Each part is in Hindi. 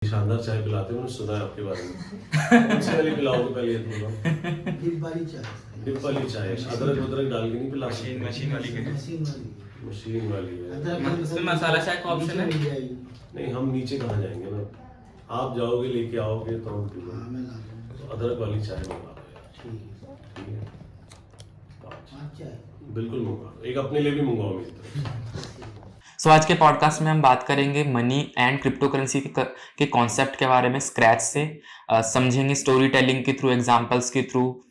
शानदार चाय पिलाते हो, मैंने सुना है आपके बारे में। कौन सी वाली पिलाओगे पहले ये बताओ। डिप वाली चाय। डिप वाली चाय, अदरक वदरक डाल के नहीं पिला सकते? मशीन वाली के मशीन वाली है। इसमें मसाला चाय का ऑप्शन है? नहीं, हम नीचे कहाँ जाएंगे ना, आप जाओगे लेके आओगे तो हम पी लेंगे। तो अदरक वाली चाय मंगा दो यार। ठीक है, बिल्कुल मंगा दो, एक अपने लिए भी मंगवाओ मेरी तरफ से। सो आज के पॉडकास्ट में हम बात करेंगे मनी एंड क्रिप्टो करेंसी के कॉन्सेप्ट के बारे में स्क्रैच से समझेंगे, स्टोरी टेलिंग के थ्रू, एग्जांपल्स के थ्रू,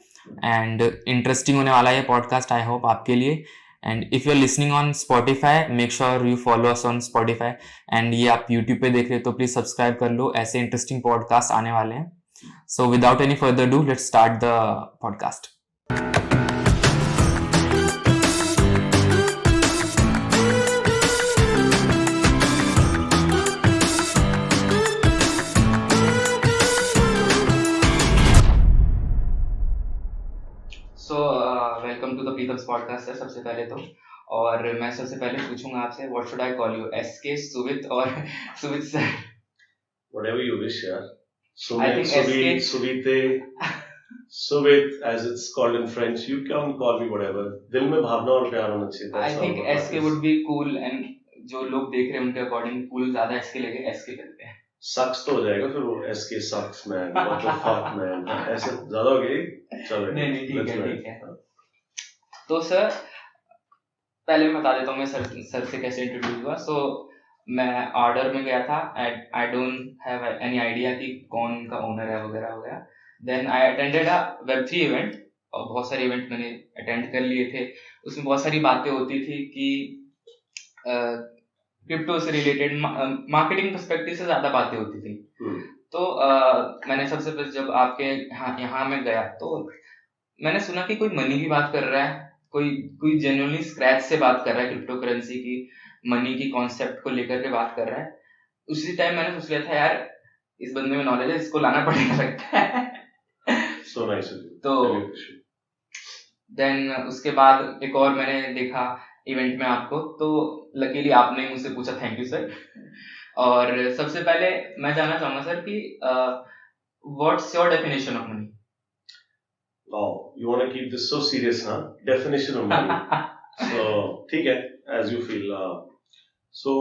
एंड इंटरेस्टिंग होने वाला है ये पॉडकास्ट, आई होप आपके लिए। And if you are listening on Spotify, make sure you follow us on Spotify. And ये आप यूट्यूब पे देख रहे हो तो प्लीज़ सब्सक्राइब कर लो, ऐसे इंटरेस्टिंग पॉडकास्ट आने वाले हैं। So without any further do, let's start the podcast. Welcome to the Pritam's podcast sir, सबसे पहले तो। और मैं सबसे पहले पूछूंगा आपसे, what should I call you, SK, Suvit और Suvit sir? Whatever you wish, यार। I think Suvit, Suvite, Suvit, as it's called in French. You can call me whatever. दिल में भावना और प्यार होना चाहिए। I think SK would be cool, and जो लोग देख रहे हैं उनके अकॉर्डिंग कूल ज्यादा एसके लगे, एसके करते हैं। सक्स तो हो जाएगा फिर वो, SK sucks man, what the fuck man, ऐसे ज्यादा हो गई। चलो नहीं ठीक है। तो सर पहले मैं बता देता हूँ मैं सर से कैसे इंट्रोड्यूस हुआ। सो मैं ऑर्डर में गया था, I don't have any idea कि कौन का ओनर है वगैरह वगैरह। देन आई अटेंडेड अ वेब3 इवेंट, और बहुत सारे इवेंट मैंने अटेंड कर लिए थे। उसमें बहुत सारी बातें होती थी कि क्रिप्टो से रिलेटेड, मार्केटिंग पर्सपेक्टिव से ज्यादा बातें होती थी। तो मैंने सबसे पहले जब आपके यहाँ में गया तो मैंने सुना कि कोई मनी की बात कर रहा है, कोई जेन्युइनली स्क्रैच से बात कर रहा है, क्रिप्टो करेंसी की, मनी की कॉन्सेप्ट को लेकर के बात कर रहा है। उसी टाइम मैंने सोच लिया था यार इस बंदे में नॉलेज है, इसको लाना पड़ेगा लगता है। So nice. तो देन उसके बाद एक और मैंने देखा इवेंट में आपको, तो लकीली आपने मुझसे पूछा, थैंक यू सर। और सबसे पहले मैं जानना चाहूंगा सर कि what's your definition of money? Wow, you want to keep this so serious, huh? Definition of money. So, ठीक है, as you feel. So,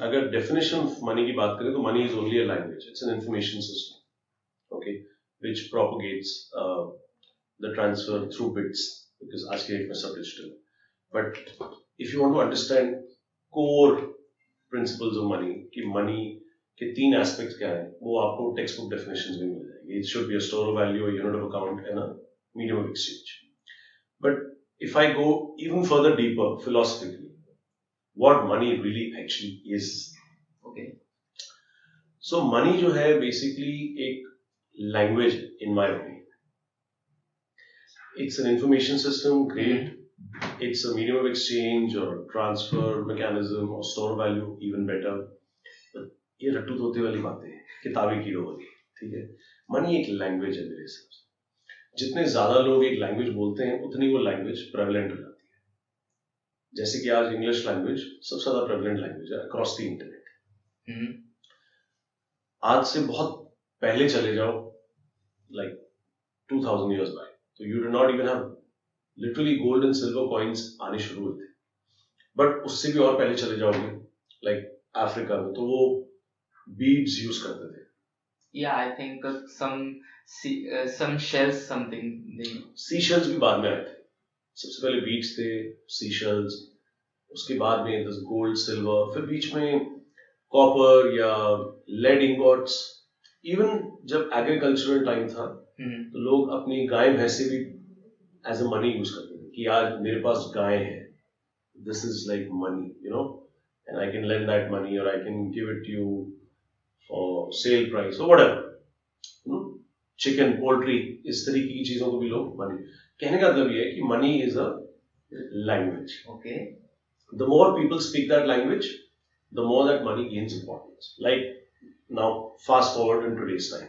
अगर definition of money की बात करें तो money is only a language. It's an information system, okay, which propagates the transfer through bits, because आज के डेट में सब digital है. But if you want to understand core principles of money, कि money के तीन एस्पेक्ट्स क्या है, वो आपको टेक्स्ट बुक डेफिनेशंस में मिल जाएगी. It should be a store of value, a unit of account and a medium of exchange. But if I go even further deeper philosophically, what money really actually is. Okay, so money जो है बेसिकली एक language in my opinion. It's an information system, great. It's a medium of exchange or transfer mechanism or store value, even better. ये रट्टू धोते वाली बातें, किताबी कीड़ों वाली, ठीक है. मनी एक लैंग्वेज है मेरे हिसाब से. जितने ज्यादा लोग एक लैंग्वेज बोलते हैं उतनी वो लैंग्वेज प्रेवलेंट हो जाती है. जैसे कि आज इंग्लिश लैंग्वेज सबसे ज्यादा प्रेवलेंट लैंग्वेज है अक्रॉस द इंटरनेट. आज से बहुत पहले चले जाओ, लाइक 2000 years back, तो you do not even have literally gold and silver coins आने शुरू हुए थे. बट उससे भी और पहले चले जाओगे, लाइक अफ्रीका में, तो वो बीड्स यूज करते थे. Yeah, I think some shells, something. सीशल्स भी बाद में आए थे. सबसे पहले बीड्स थे, सीशल्स, उसके बाद में दस गोल्ड, सिल्वर, फिर बीच में कॉपर या लेड इंगॉट्स. इवन जब एग्रीकल्चरल टाइम था तो लोग अपनी गाय भैंसे भी एज अ मनी यूज करते थे, कि यार मेरे पास गाय है, this is like money, you know, and I can lend that money और I can give it you for sale price और व्हाटएवर. चिकन, पोल्ट्री, इस तरीके की चीजों को भी लोग मनी. कहने का मतलब ये है कि money is a language. Okay, the more people speak that language, the more that money gains importance. Like now fast forward in today's time.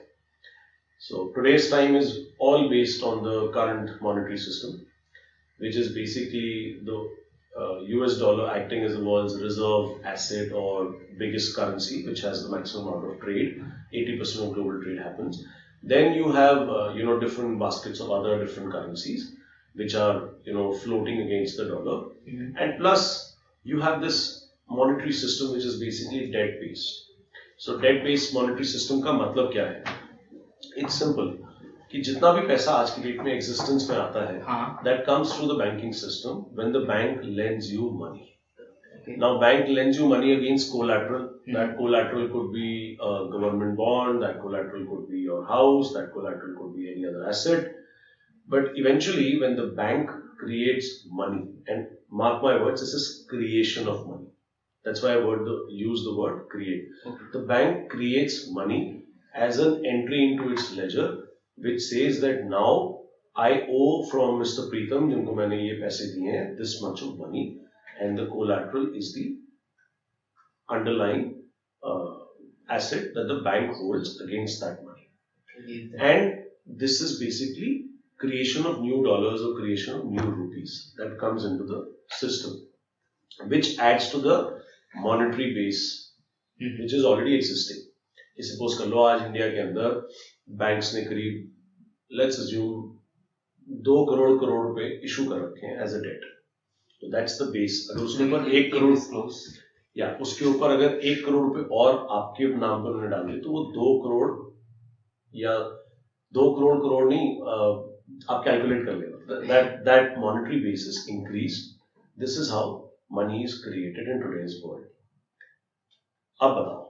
So today's time is all based on the current monetary system, which is basically the US dollar acting as the world's reserve asset or biggest currency, which has the maximum amount of trade. 80% of global trade happens. Then you have different baskets of other different currencies which are floating against the dollar, and plus you have this monetary system which is basically debt based. So debt based monetary system का मतलब क्या है? It's simple कि जितना भी पैसा आज की डेट में एग्जिस्टेंस में आता है, that comes through the banking system when the bank lends you money. Now bank lends you money against collateral. That collateral could be a government bond, that collateral could be your house, that collateral could be any other asset. But eventually when the bank creates money, and mark my words, this is creation of money. That's why I use the word create. The bank creates money as an entry into its ledger, which says that now I owe from Mr. Preetham, जिनको मैंने ये पैसे दिए हैं, this much of money, and the collateral is the underlying asset that the bank holds against that money. And this is basically creation of new dollars or creation of new rupees that comes into the system, which adds to the monetary base which is already existing. Suppose कर लो आज इंडिया के अंदर बैंक्स ने करीब let's assume 2 करोड़ रुपए इशू कर रखे हैं एज अ डेट. तो दैट्स द बेस. अगर उसके ऊपर 1 करोड़ या उसके ऊपर अगर 1 करोड़ रुपए और आपके नाम पर उन्होंने डाल दिए तो वो 2 करोड़ या 2 करोड़ नहीं, आप कैलकुलेट कर लेना. That monetary base is increased. This is how many is created in today's world. अब बताओ.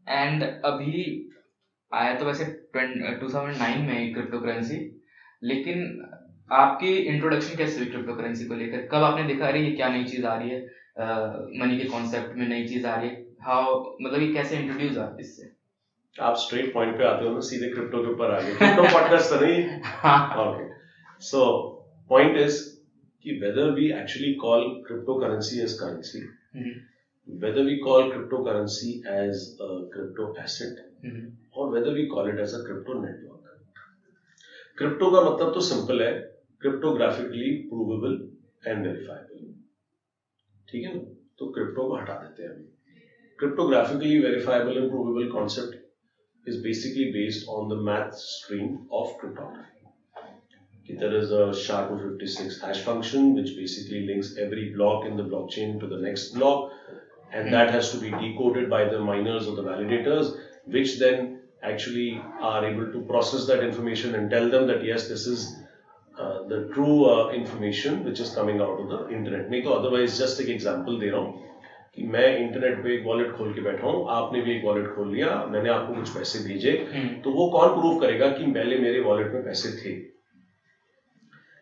एंड अभी आया तो वैसे 2009 में क्रिप्टो करेंसी, लेकिन आपकी इंट्रोडक्शन कैसे हुई क्रिप्टो करेंसी को लेकर? कब आपने देखा अरे ये क्या नई चीज आ रही है, मनी के कॉन्सेप्ट में नई चीज आ रही है, हाउ, मतलब ये कैसे इंट्रोड्यूस हुआ इससे? आप स्ट्रेट पॉइंट पे आते हो ना, सीधे क्रिप्टो के ऊपर आ गए. क्रिप्टो पॉडकास्ट तो नहीं. ओके, सो पॉइंट इज कि whether we actually call cryptocurrency as currency, whether we call cryptocurrency as a crypto asset, or whether we call it as a crypto network. Crypto का मतलब तो सिंपल है, क्रिप्टोग्राफिकली प्रूवेबल एंड वेरीफाइबल. ठीक है ना? तो क्रिप्टो को हटा देते हैं. क्रिप्टोग्राफिकली verifiable and provable concept is basically based on the math stream of cryptography. There is a SHA-256 hash function which basically links every block in the blockchain to the next block, and that has to be decoded by the miners or the validators, which then actually are able to process that information and tell them that yes, this is the true information which is coming out of the internet. नहीं तो otherwise just एक example दे रहा हूँ कि मैं इंटरनेट पे एक वॉलेट खोल के बैठा हूँ, आपने भी एक वॉलेट खोल लिया, मैंने आपको कुछ पैसे भेजे, तो वो कौन प्रूव करेगा कि पहले मेरे वॉलेट में पैसे थे?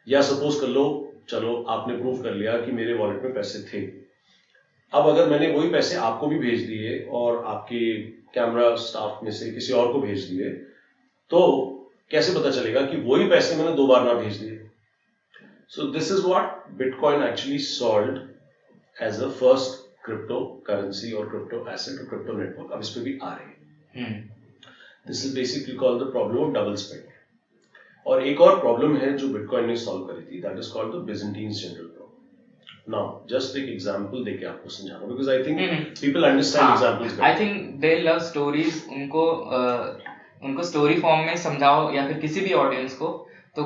या सपोज कर लो, चलो आपने प्रूव कर लिया कि मेरे वॉलेट में पैसे थे. अब अगर मैंने वही पैसे आपको भी भेज दिए और आपके कैमरा स्टाफ में से किसी और को भेज दिए, तो कैसे पता चलेगा कि वही पैसे मैंने 2 बार ना भेज दिए? So this is what bitcoin actually solved as a first crypto currency और क्रिप्टो एसेट और क्रिप्टो नेटवर्क. अब इस पे भी आ रहे हैं. This is basically called the problem of double spend. और एक और प्रॉब्लम है जो बिटकॉइन ने सॉल्व करी थी, that is called the Byzantines general problem. Now just एक एग्जांपल देके आपको समझाना, because I think people understand examples. I think they love stories. उनको स्टोरी फॉर्म में समझाओ या फिर किसी भी ऑडियंस को, तो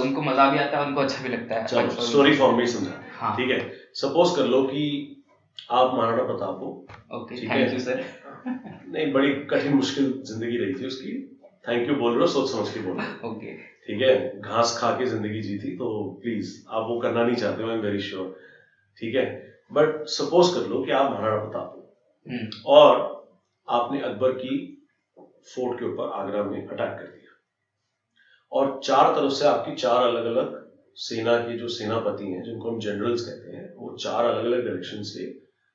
उनको मजा भी आता है, उनको अच्छा भी लगता है. चलो स्टोरी फॉर्म में समझा. ठीक है, सपोज कर लो कि आप महाराणा प्रताप हो. Okay, thank you sir. नहीं, बड़ी कठिन मुश्किल जिंदगी रही थी उसकी. थैंक यू बोल रहे हो, सोच समझ के बोलो. ओके, ठीक है, घास खा के जिंदगी जी थी, तो प्लीज आप वो करना नहीं चाहते हो, आई एम वेरी श्योर. ठीक है, बट सपोज कर लो कि आप महाराणा प्रताप हो और आपने अकबर की फोर्ट के ऊपर आगरा में अटैक कर दिया, और 4 तरफ से आपकी 4 अलग अलग सेना के जो सेनापति हैं, जिनको हम जनरल्स कहते हैं, वो 4 अलग अलग डायरेक्शन से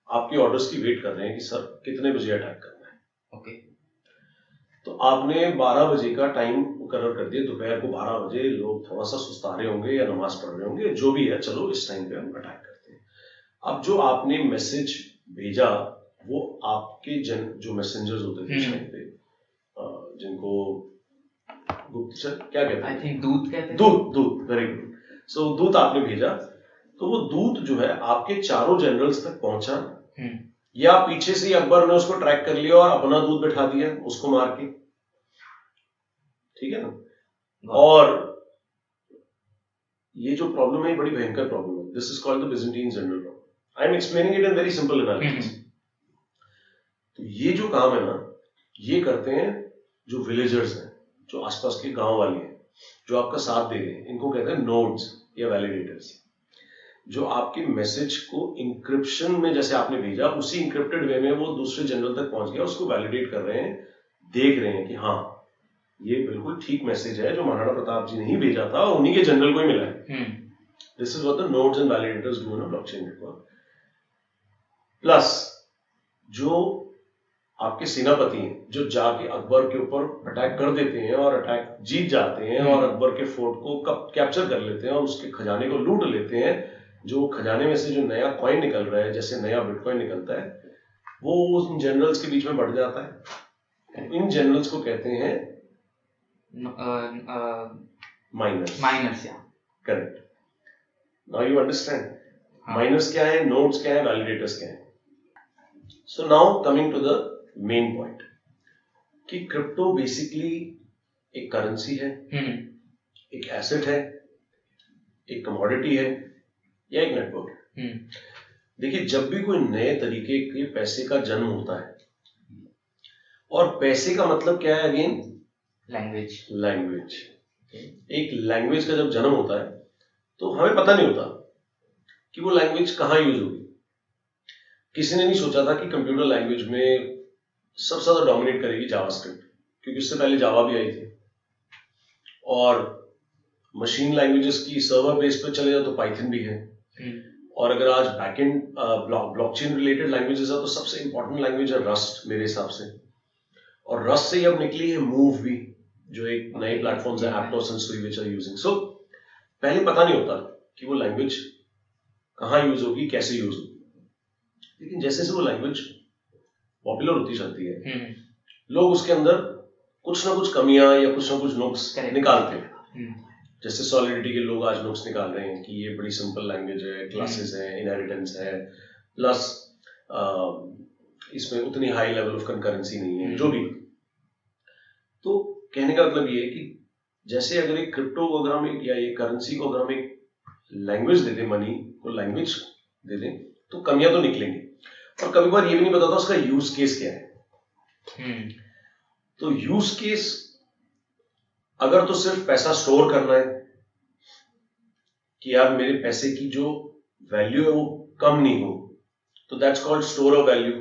आपके ऑर्डर्स की वेट कर रहे हैं कि सर कितने बजे अटैक करना है. ओके, तो आपने 12 बजे का टाइम मुकर्रर कर दिया. दोपहर को 12 बजे लोग थोड़ा सा सुस्ता रहे होंगे या नमाज पढ़ रहे होंगे, जो भी है, चलो इस टाइम पे हम अटैक करते हैं. अब जो आपने मैसेज भेजा, वो आपके जो मैसेंजर्स होते थे उस टाइम पे, जिनको गुप्तचर क्या कहते हैं, आई थिंक दूत कहते हैं. दूत, वेरी गुड. सो दूत आपने भेजा, तो वो दूत जो है आपके चारों जनरल्स तक पहुंचा, हम्म, या पीछे से ही अकबर ने उसको ट्रैक कर लिया और अपना दूत बैठा दिया उसको मार के, ठीक है ना। और ये जो प्रॉब्लम है ये बड़ी भयंकर प्रॉब्लम है, this is called the Byzantine general problem. I am explaining it in very simple analysis. तो ये जो काम है ना, ये करते हैं जो विलेजर्स हैं, जो आसपास के गांव वाले हैं, जो आपका साथ दे रहे हैं, इनको कहते हैं नोड्स या वैलिडेटर्स, जो आपके मैसेज को इंक्रिप्शन में जैसे आपने भेजा उसी इंक्रिप्टेड वे में वो दूसरे जनरल तक पहुंच गया, उसको वैलिडेट कर रहे हैं, देख रहे हैं कि हाँ ये बिल्कुल ठीक मैसेज है जो महाराणा प्रताप जी ने ही भेजा था और उन्हीं के जनरल को ही मिला है। This is what the nodes and validators do in a blockchain network. Plus जो आपके सेनापति हैं जो जाके अकबर के ऊपर अटैक कर देते हैं और अटैक जीत जाते हैं और अकबर के फोर्ट को कैप्चर कर लेते हैं और उसके खजाने को लूट लेते हैं, जो खजाने में से जो नया कॉइन निकल रहा है, जैसे नया बिटकॉइन निकलता है, वो उन जनरल्स के बीच में बढ़ जाता है। इन जनरल्स को कहते हैं माइनर्स। माइनर्स, या correct. Now you understand miners क्या है, नोड्स क्या है, वैलिडेटर्स क्या है। So now coming to the main point कि क्रिप्टो बेसिकली एक करेंसी है, एक एसेट है, एक कमोडिटी है या एक नेटवर्क है। देखिए, जब भी कोई नए तरीके के पैसे का जन्म होता है, और पैसे का मतलब क्या है अगेन, लैंग्वेज। एक लैंग्वेज का जब जन्म होता है तो हमें पता नहीं होता कि वो लैंग्वेज कहाँ यूज होगी। किसी ने नहीं सोचा था कि कंप्यूटर लैंग्वेज में सबसे ज्यादा डोमिनेट करेगी जावास्क्रिप्ट, क्योंकि उससे पहले जावा भी आई थी, और मशीन लैंग्वेजेस की सर्वर बेस पे चले जाओ तो पाइथन भी है, और अगर आज बैकएंड ब्लॉकचेन रिलेटेड लैंग्वेजेस है तो सबसे इंपॉर्टेंट लैंग्वेज है रस्ट मेरे हिसाब से, और रस्ट से ही अब निकली है मूव भी, जो एक नए प्लेटफॉर्म्स है, एप्टोस एंड सुई व्हिच आर यूजिंग। सो पहले पता नहीं होता कि वो लैंग्वेज कहाँ यूज होगी, कैसे यूज होगी, लेकिन जैसे जैसे वो लैंग्वेज पॉपुलर होती जाती है, लोग उसके अंदर कुछ ना कुछ कमियां या कुछ ना कुछ नुक्स निकालते हैं। जैसे सॉलिडिटी के लोग आज नुक्स निकाल रहे हैं कि ये बड़ी सिंपल लैंग्वेज है, क्लासेस है, इनहेरिटेंस है, प्लस इसमें उतनी हाई लेवल ऑफ कंकरेंसी नहीं है, जो भी। तो कहने का मतलब ये है कि जैसे अगर एक क्रिप्टो को अगर हम या एक करेंसी को अगर हम एक लैंग्वेज दे दें, मनी को लैंग्वेज दे दें, तो कमियां तो निकलेंगी, और कभी बार ये भी नहीं पता था उसका यूज केस क्या है। तो यूज केस अगर तो सिर्फ पैसा स्टोर करना है कि यार मेरे पैसे की जो वैल्यू है वो कम नहीं हो, तो that's called store of value,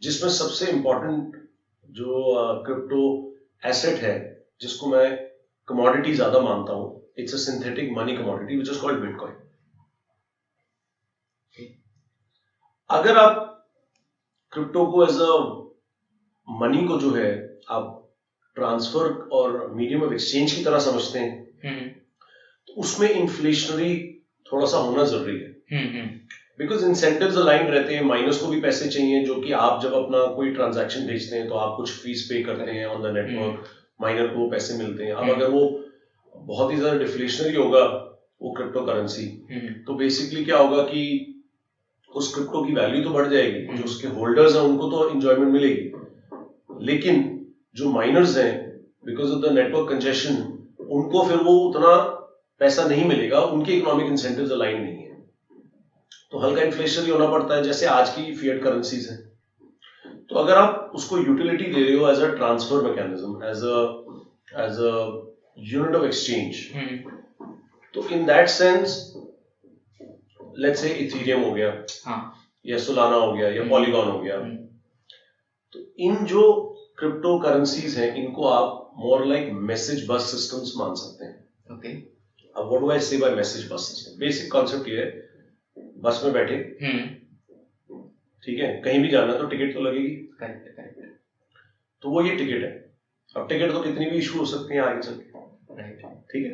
जिसमें सबसे इंपॉर्टेंट जो क्रिप्टो एसेट है, जिसको मैं कमोडिटी ज्यादा मानता हूं, it's a synthetic money commodity which is called bitcoin. अगर आप क्रिप्टो को एज अ मनी को जो है आप ट्रांसफर और मीडियम ऑफ एक्सचेंज की तरह समझते हैं, तो उसमें इन्फ्लेशनरी थोड़ा सा होना जरूरी है, बिकॉज इंसेंटिव्स अलाइंड रहते हैं। माइनर्स को भी पैसे चाहिए, जो कि आप जब अपना कोई ट्रांजैक्शन भेजते हैं तो आप कुछ फीस पे करते हैं ऑन द नेटवर्क, माइनर को पैसे मिलते हैं। अब अगर वो बहुत ही ज्यादा डिफ्लेशनरी होगा वो क्रिप्टो करेंसी, तो बेसिकली क्या होगा कि उस क्रिप्टो की वैल्यू तो बढ़ जाएगी, जो उसके होल्डर्स हैं उनको तो इंजॉयमेंट मिलेगी, लेकिन जो माइनर्स हैं because of the network congestion, उनको फिर वो उतना पैसा नहीं मिलेगा, उनके इकोनॉमिक इंसेंटिव्स अलाइन नहीं है, तो हल्का इन्फ्लेशनरी होना पड़ता है, जैसे आज की फिएट करेंसीज हैं। तो अगर आप उसको यूटिलिटी दे रहे हो as a transfer mechanism, as a unit of exchange, तो in that sense let's say Ethereum हो गया, या सोलाना हो गया, या पॉलीगॉन हो गया, तो इन जो क्रिप्टो करेंसीज हैं इनको आप मोर लाइक मैसेज बस सिस्टम्स मान सकते हैं। ओके, अब व्हाट डू आई से bye message bus system? Basic concept ये है, बस में बैठे, ठीक है, कहीं भी जाना तो टिकट तो लगेगी, करेक्ट, तो वो ये टिकट है। अब टिकट तो कितनी भी इशू हो सकती है आगे चल के, राइट, ठीक है।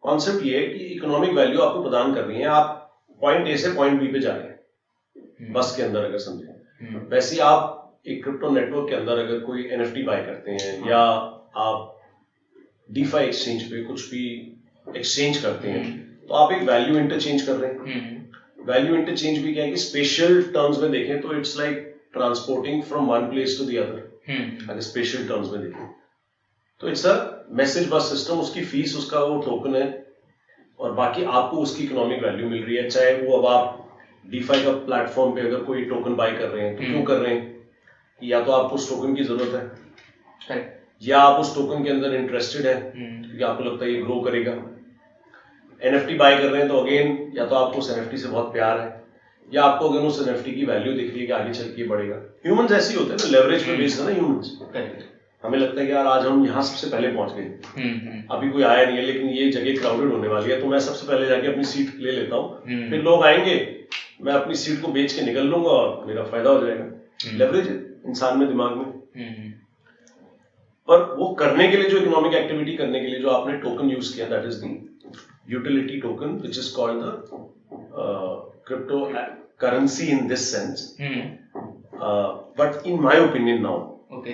कॉन्सेप्ट ये है कि इकोनॉमिक वैल्यू आपको प्रदान कर रही है, आप पॉइंट ए से पॉइंट बी पे जा रहे हैं बस के अंदर, अगर समझे। वैसे ही आप एक क्रिप्टो नेटवर्क के अंदर अगर कोई एनएफटी बाय करते हैं, या आप डीफाई एक्सचेंज पे कुछ भी एक्सचेंज करते हैं, तो आप एक वैल्यू इंटरचेंज कर रहे हैं। वैल्यू इंटरचेंज भी क्या है कि स्पेशल टर्म्स में देखें तो it's like transporting from one place to the other. अगर स्पेशल टर्म्स में देखें तो it's a message bus system, उसकी फीस उसका वो टोकन है और बाकी आपको उसकी इकोनॉमिक वैल्यू मिल रही है। चाहे वो अब आप डीफाई का प्लेटफॉर्म पे अगर कोई टोकन बाय कर रहे हैं तो क्यों कर रहे हैं? या तो आपको उस टोकन की जरूरत है या आप उस टोकन के अंदर इंटरेस्टेड है क्योंकि आपको लगता है ये ग्रो करेगा। एनएफटी बाय कर रहे हैं तो अगेन या तो आपको उस एनएफटी से बहुत प्यार है या आपको अगेन उस एनएफटी की वैल्यू दिख रही है कि आगे चल के बढ़ेगा। ह्यूमंस ऐसे ही होते हैं ना, लेवरेज पे बेस्ड है ना ह्यूमंस। हमें लगता है कि यार आज हम यहाँ सबसे पहले पहुंच गए, अभी कोई आया नहीं है लेकिन ये जगह क्राउडेड होने वाली है तो मैं सबसे पहले जाके अपनी सीट ले लेता हूँ, फिर लोग आएंगे, मैं अपनी सीट को बेच के निकल लूंगा और मेरा फायदा हो जाएगा। लेवरेज है इंसान में, दिमाग में। पर वो करने के लिए जो इकोनॉमिक एक्टिविटी करने के लिए जो आपने टोकन यूज किया, that is the utility token which is called the crypto currency in this sense. But in my opinion now, okay,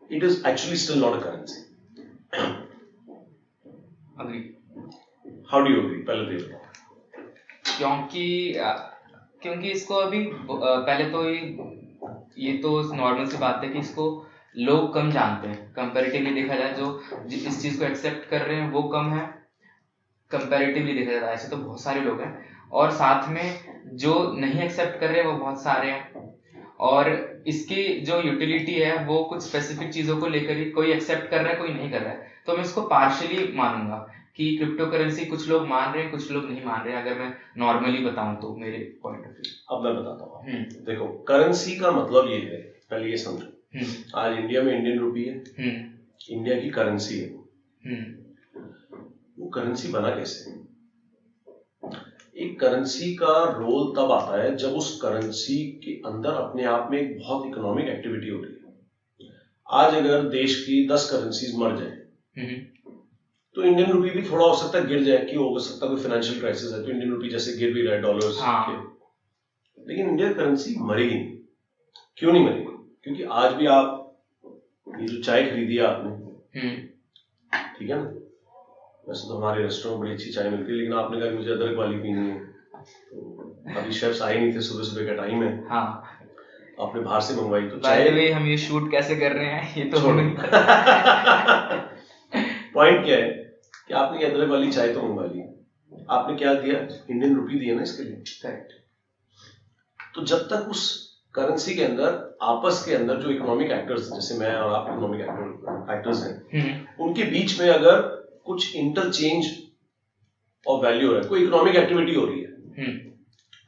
it is actually still not a currency. agree. How do you agree? पहले तो ये बताओ। क्योंकि इसको अभी पहले तो ये तो नॉर्मल सी बात है कि इसको लोग कम जानते हैं। कंपैरेटिवली देखा जाए जो इस चीज को एक्सेप्ट कर रहे हैं वो कम है, कंपैरेटिवली देखा जाए ऐसे तो बहुत सारे लोग हैं, और साथ में जो नहीं एक्सेप्ट कर रहे हैं वो बहुत सारे हैं। और इसकी जो यूटिलिटी है वो कुछ स्पेसिफिक चीजों को लेकर ही कोई एक्सेप्ट कर रहा है, कोई नहीं कर रहा है। तो मैं इसको पार्शियली मानूंगा कि क्रिप्टो करेंसी कुछ लोग मान रहे हैं, कुछ लोग नहीं मान रहे हैं, अगर मैं नॉर्मली बताऊं तो मेरे पॉइंट ऑफ व्यू। अब मैं बताता हूँ। देखो, करेंसी का मतलब ये है, पहले ये समझो, आज इंडिया में इंडियन रुपी है, इंडिया की करेंसी है। वो करेंसी बना कैसे? एक करेंसी का रोल तब आता है जब उस करेंसी के अंदर अपने आप में एक बहुत इकोनॉमिक एक्टिविटी हो रही है। आज अगर देश की 10 करेंसीज मर जाए तो इंडियन रुपी भी थोड़ा हो सकता है गिर जाए, कि हो सकता है कोई फाइनेंशियल क्राइसिस है तो इंडियन रुपी जैसे गिर भी रहा है डॉलर्स के, लेकिन इंडियन करेंसी मरेगी नहीं। क्यों नहीं मरेगी? क्योंकि आज भी आप ये जो चाय खरीदी है आपने, ठीक है ना, वैसे तो हमारे रेस्टोरेंट में बड़ी अच्छी चाय मिलती है, लेकिन आपने कहा मुझे अदरक वाली पीनी है, तो अभी शेफ्स आए नहीं थे, सुबह सुबह का टाइम है, आपने बाहर से मंगवाई तो चाय। हम ये शूट कैसे कर रहे हैं ये तो पॉइंट क्या है कि आपने अदरक वाली चाय तो मंगवा ली, आपने क्या दिया? इंडियन रुपी दिया ना इसके लिए। करेक्ट। तो जब तक उस करेंसी के अंदर आपस के अंदर जो इकोनॉमिक एक्टर्स, जैसे मैं और आप इकोनॉमिक एक्टर्स हैं, उनके बीच में अगर कुछ इंटरचेंज ऑफ वैल्यू हो रहा है, कोई इकोनॉमिक एक्टिविटी हो रही है,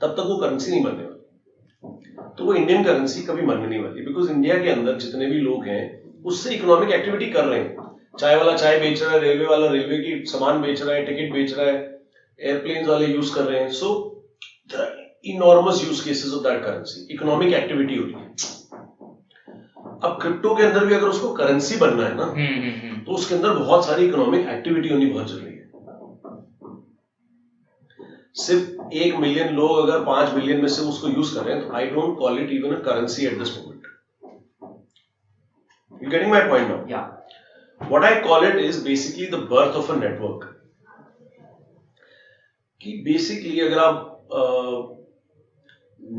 तब तक वो करेंसी नहीं बनने वाली। तो वो इंडियन करेंसी कभी बनने नहीं वाली, बिकॉज इंडिया के अंदर जितने भी लोग हैं उससे इकोनॉमिक एक्टिविटी कर रहे हैं। चाय वाला चाय बेच रहा है, रेलवे वाला रेलवे की सामान बेच रहा है, टिकट बेच रहा है, एयरप्लेन वाले यूज कर रहे हैं। So there are enormous use cases of that currency, economic activity हो रही है। अब क्रिप्टो के अंदर भी अगर उसको करेंसी बनना है ना, तो उसके अंदर बहुत सारी इकोनॉमिक एक्टिविटी होनी बहुत जरूरी है। सिर्फ 1 मिलियन लोग अगर 5 मिलियन में से उसको यूज कर रहे हैं तो I don't call it even a currency at this moment. You getting my point now? या what I call it is basically the birth of a network. कि बेसिकली अगर आप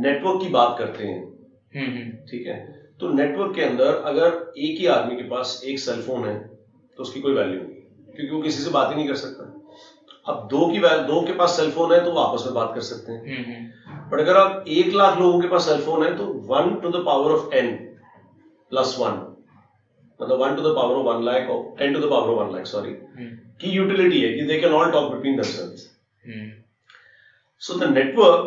नेटवर्क की बात करते हैं, ठीक है, तो नेटवर्क के अंदर अगर एक ही आदमी के पास एक सेलफोन है तो उसकी कोई वैल्यू नहीं, क्योंकि वो किसी से बात ही नहीं कर सकता। अब दो के पास सेलफोन है तो वो आपस में बात कर सकते हैं। बट अगर आप 1 लाख लोगों के पास सेलफोन है तो 1 to the power of n plus 1, मतलब 1 to the power of 1 lakh or 10 to the power of 1 lakh, sorry, की यूटिलिटी है कि they can all talk between themselves. So the network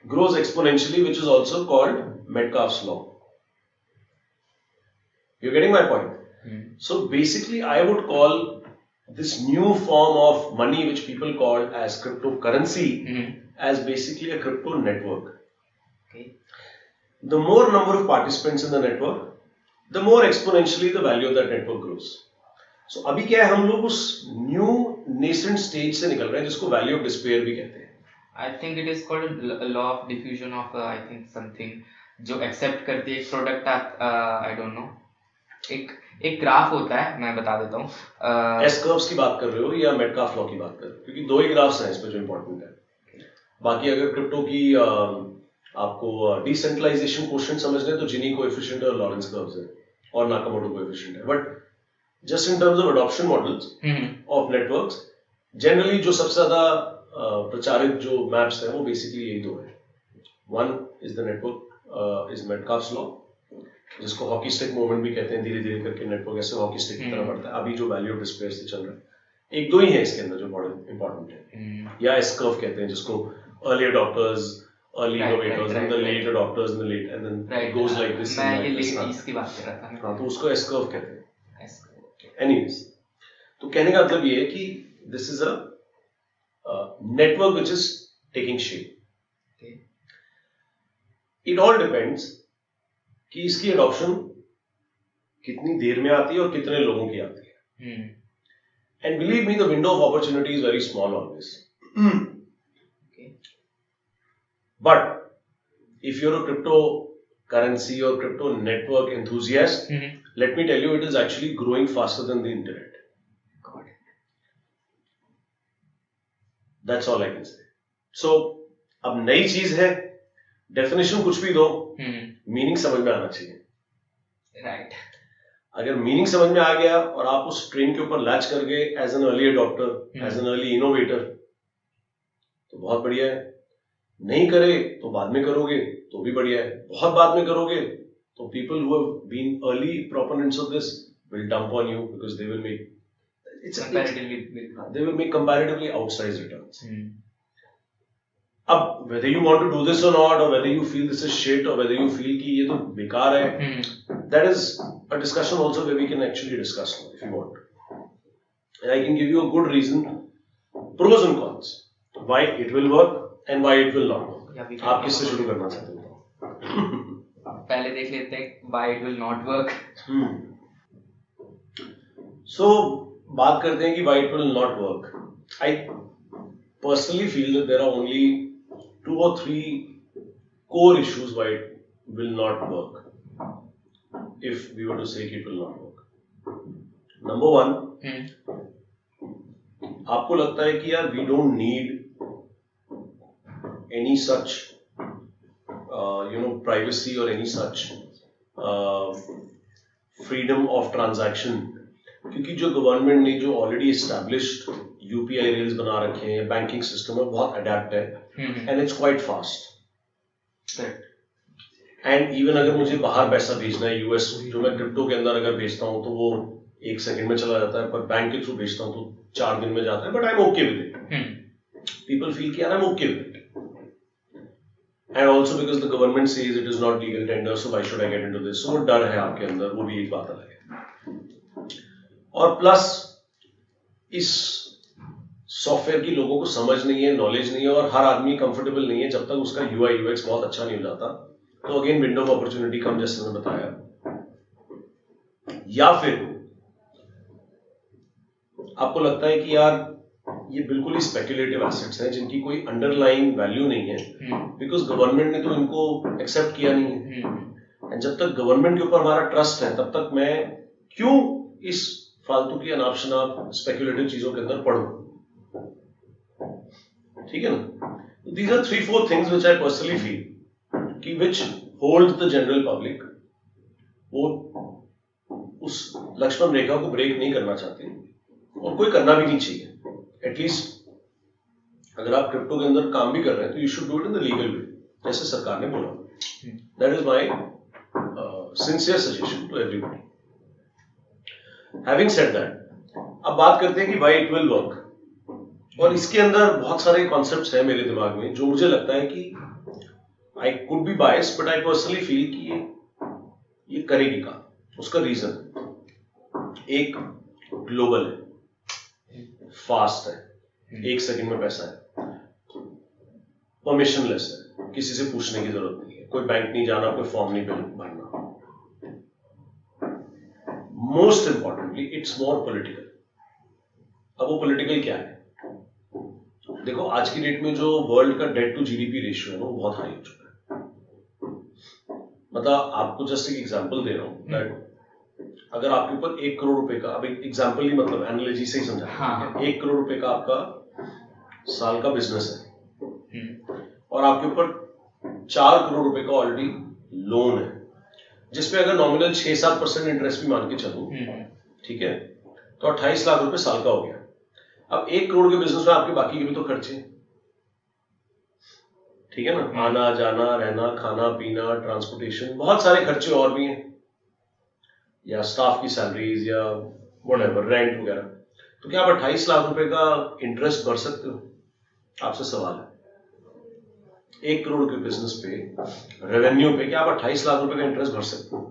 grows exponentially, which is also called Metcalfe's law. You're getting my point? So basically I would call this new form of money which people call as cryptocurrency as basically a crypto network. Okay. The more number of participants in the network, the more exponentially the value of that network grows. So अभी क्या है, हम लोग उस new nascent stage से निकल रहे हैं जिसको value of despair भी कहते हैं। I think it is called law of diffusion of I think something जो accept करती है एक product, I don't know. एक ग्राफ होता है, मैं बता देता हूँ। एस कर्व्स की बात कर रहे हो या मेटकाफ लॉ की बात कर रहे हो? क्योंकि दो ही ग्राफ्स हैं इसमें जो इंपॉर्टेंट है। बाकी अगर क्रिप्टो की आपको डिसेंट्रलाइजेशन क्वेश्चन समझने तो जिनी कोएफिशिएंट और लॉरेंस कर्व्स है और नाकामोटो कोएफिशिएंट है। But just in terms of adoption models of networks, generally जो सबसे ज्यादा प्रचारित जो मैप्स है वो बेसिकली यही दो है। One is the network is Metcalfe's law, जिसको हॉकी स्टिक मूवमेंट भी कहते हैं। धीरे धीरे करके नेटवर्क ऐसे हॉकी स्टिक की तरह बढ़ता है। अभी जो वैल्यू ऑफ डिस्प्ले से चल रहा है, एक दो ही है इसके अंदर जो बहुत इंपॉर्टेंट है। या एस कर्व कहते हैं, जिसको early adopters, early innovators and the late adopters and the late and then it goes like this. मैं ये लेट इसकी बात कर रहा था। हां, तो उसको एस कर्व कहते हैं। एनीवेज, तो कहने का मतलब ये है कि this is a network which is taking shape. Okay. It all depends कि इसकी adoption कितनी देर में आती है और कितने लोगों की आती है। And believe me, the window of opportunity is very small always. Okay. But if you're a cryptocurrency or crypto network enthusiast, let me tell you, it is actually growing faster than the internet. That's all I can say. So, अब नई चीज है, डेफिनेशन कुछ भी दो, मीनिंग समझ में आना चाहिए। राइट। अगर मीनिंग समझ में आ गया और आप उस ट्रेन के ऊपर लैच कर गए as an early adopter, as an early innovator, तो बहुत बढ़िया है। नहीं करे तो बाद में करोगे तो भी बढ़िया है। बहुत बाद में करोगे तो people who have been early proponents of this will dump on you because they will make they will make comparatively outsized returns. अब whether you want to do this or not, or whether you feel this is shit, or whether you feel कि ये तो बेकार है, that is a discussion also where we can actually discuss if you want. And I can give you a good reason, pros and cons, why it will work and why it will not work. आप किससे शुरू करना चाहते हो? पहले देख लेते हैं why it will not work. So बात करते हैं कि why it will not work. I personally feel that there are only 2 or 3 core issues why it will not work. If we were to say it will not work. Number 1, आपको लगता है कि यार we don't need any such privacy or any such freedom of transaction, क्योंकि जो गवर्नमेंट ने जो ऑलरेडी एस्टैब्लिश्ड यूपीआई रेल्स बना रखे हैं, बैंकिंग सिस्टम में बहुत अडेप्ट है and it's quite fast. And even अगर मुझे बाहर पैसा भेजना है यूएस, जो मैं क्रिप्टो के अंदर अगर भेजता हूँ तो वो 1 सेकंड में चला जाता है, पर बैंक के थ्रू भेजता हूँ तो 4 दिन में जाता है। But I am okay with it. People feel कि I am okay with it, and also because the government says it is not legal tender, so why should I get into this. So वो डर है आपके अंदर, वो भी एक बात अलग है। और प्लस इस सॉफ्टवेयर की लोगों को समझ नहीं है, नॉलेज नहीं है, और हर आदमी कंफर्टेबल नहीं है जब तक उसका यूआई यूएक्स बहुत अच्छा नहीं हो जाता। तो अगेन विंडो ऑफ अपॉर्चुनिटी कम, जैसे मैंने बताया। या फिर आपको लगता है कि यार ये बिल्कुल ही स्पेक्युलेटिव एसेट्स हैं जिनकी कोई अंडरलाइंग वैल्यू नहीं है, बिकॉज गवर्नमेंट ने तो इनको एक्सेप्ट किया नहीं है। एंड जब तक गवर्नमेंट के ऊपर हमारा ट्रस्ट है तब तक मैं क्यों इस फालतू की अनाप शनाप स्पेक्युलेटिव चीजों के अंदर पढ़ूं? ठीक है ना? These are 3-4 things which I personally feel कि which hold the general public, वो उस लक्ष्मण रेखा को ब्रेक नहीं करना चाहते और कोई करना भी नहीं चाहिए। एटलीस्ट अगर आप क्रिप्टो के अंदर काम भी कर रहे हैं तो you should do it in the legal way, जैसे सरकार ने बोला। That is my sincere suggestion to everybody. Having said that, अब बात करते हैं कि why it will work, और इसके अंदर बहुत सारे कॉन्सेप्ट्स हैं मेरे दिमाग में जो मुझे लगता है कि I could be biased, but I personally feel कि ये करेगी काम। उसका रीजन एक ग्लोबल है, फास्ट है, 1 सेकंड में पैसा है, परमिशनलेस है, किसी से पूछने की जरूरत नहीं है, कोई बैंक नहीं जाना, कोई फॉर्म नहीं भरना। Most importantly it's more political. अब वो पॉलिटिकल क्या है? देखो आज की डेट में जो वर्ल्ड का डेट टू जीडीपी रेशियो है वो बहुत हाई हो चुका है। मतलब आपको जस्ट एक एग्जांपल दे रहा हूं दैट अगर आपके ऊपर 1 करोड़ रुपए का, अब एग्जाम्पल ही मतलब एनालॉजी से ही समझा, हाँ। 1 करोड़ रुपए का आपका साल का बिजनेस है और आपके ऊपर 4 करोड़ रुपए का ऑलरेडी लोन है, जिसपे अगर नॉमिनल 6-7% इंटरेस्ट भी मान के चलूं, ठीक है, तो 28 लाख रुपए साल का हो गया। अब 1 करोड़ के बिजनेस में आपके बाकी के भी तो खर्चे, ठीक है ना, आना जाना रहना खाना पीना ट्रांसपोर्टेशन, बहुत सारे खर्चे और भी हैं, या स्टाफ की सैलरीज या व्हाटएवर रेंट वगैरह। तो क्या आप 28 लाख रुपए का इंटरेस्ट भर सकते हो? आपसे सवाल है, 1 करोड़ के बिजनेस पे रेवेन्यू पे क्या आप 28 लाख रुपए का इंटरेस्ट भर सकते हो?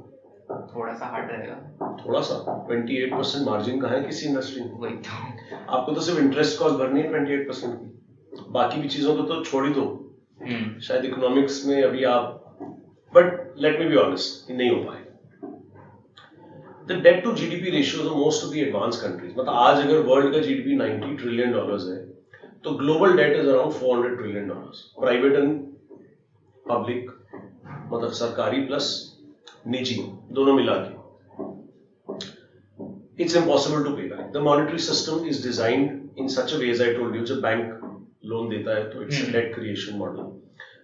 थोड़ा सा हार्ड रहेगा, थोड़ा सा। 28% मार्जिन कहाँ है किसी इंडस्ट्री में? वही तो। आपको तो सिर्फ इंटरेस्ट कॉस्ट भरनी है 28% की, बाकी भी चीजों को तो छोड़ ही दो। शायद इकोनॉमिक्स में अभी आप, but let me be honest, नहीं हो पाएगा। The debt to GDP ratio of most of the advance countries, मतलब आज अगर वर्ल्ड का जीडीपी $90 ट्रिलियन है, तो global debt is around $400 trillion, private and public, मतलब सरकारी प्लस निजी दोनों मिला के। It's impossible to pay back. The monetary system is designed in such a way, as I told you, जब बैंक लोन देता है तो it's a debt creation model,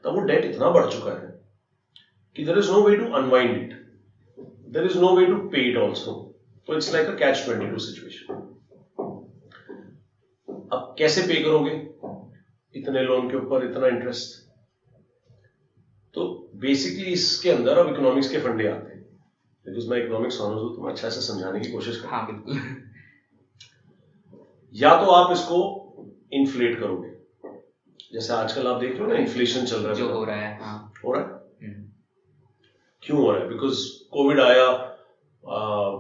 तब वो डेट इतना बढ़ चुका है कि there is no way to unwind it, there is no way to पे इट ऑल्सो, तो it's like a catch-22 situation. अब कैसे पे करोगे इतने लोन के ऊपर इतना इंटरेस्ट? तो बेसिकली इसके अंदर अब इकोनॉमिक्स के फंडे आते हैं, बिकॉज मैं इकोनॉमिक्स ऑनर्स हूं तो मैं अच्छा से समझाने की कोशिश करूं। हाँ बिल्कुल। या तो आप इसको इन्फ्लेट करोगे, जैसे आजकल आप देख रहे हो ना, इन्फ्लेशन चल रहा है जो हो रहा है, हाँ हो रहा है। क्यों हो रहा है? बिकॉज कोविड आया,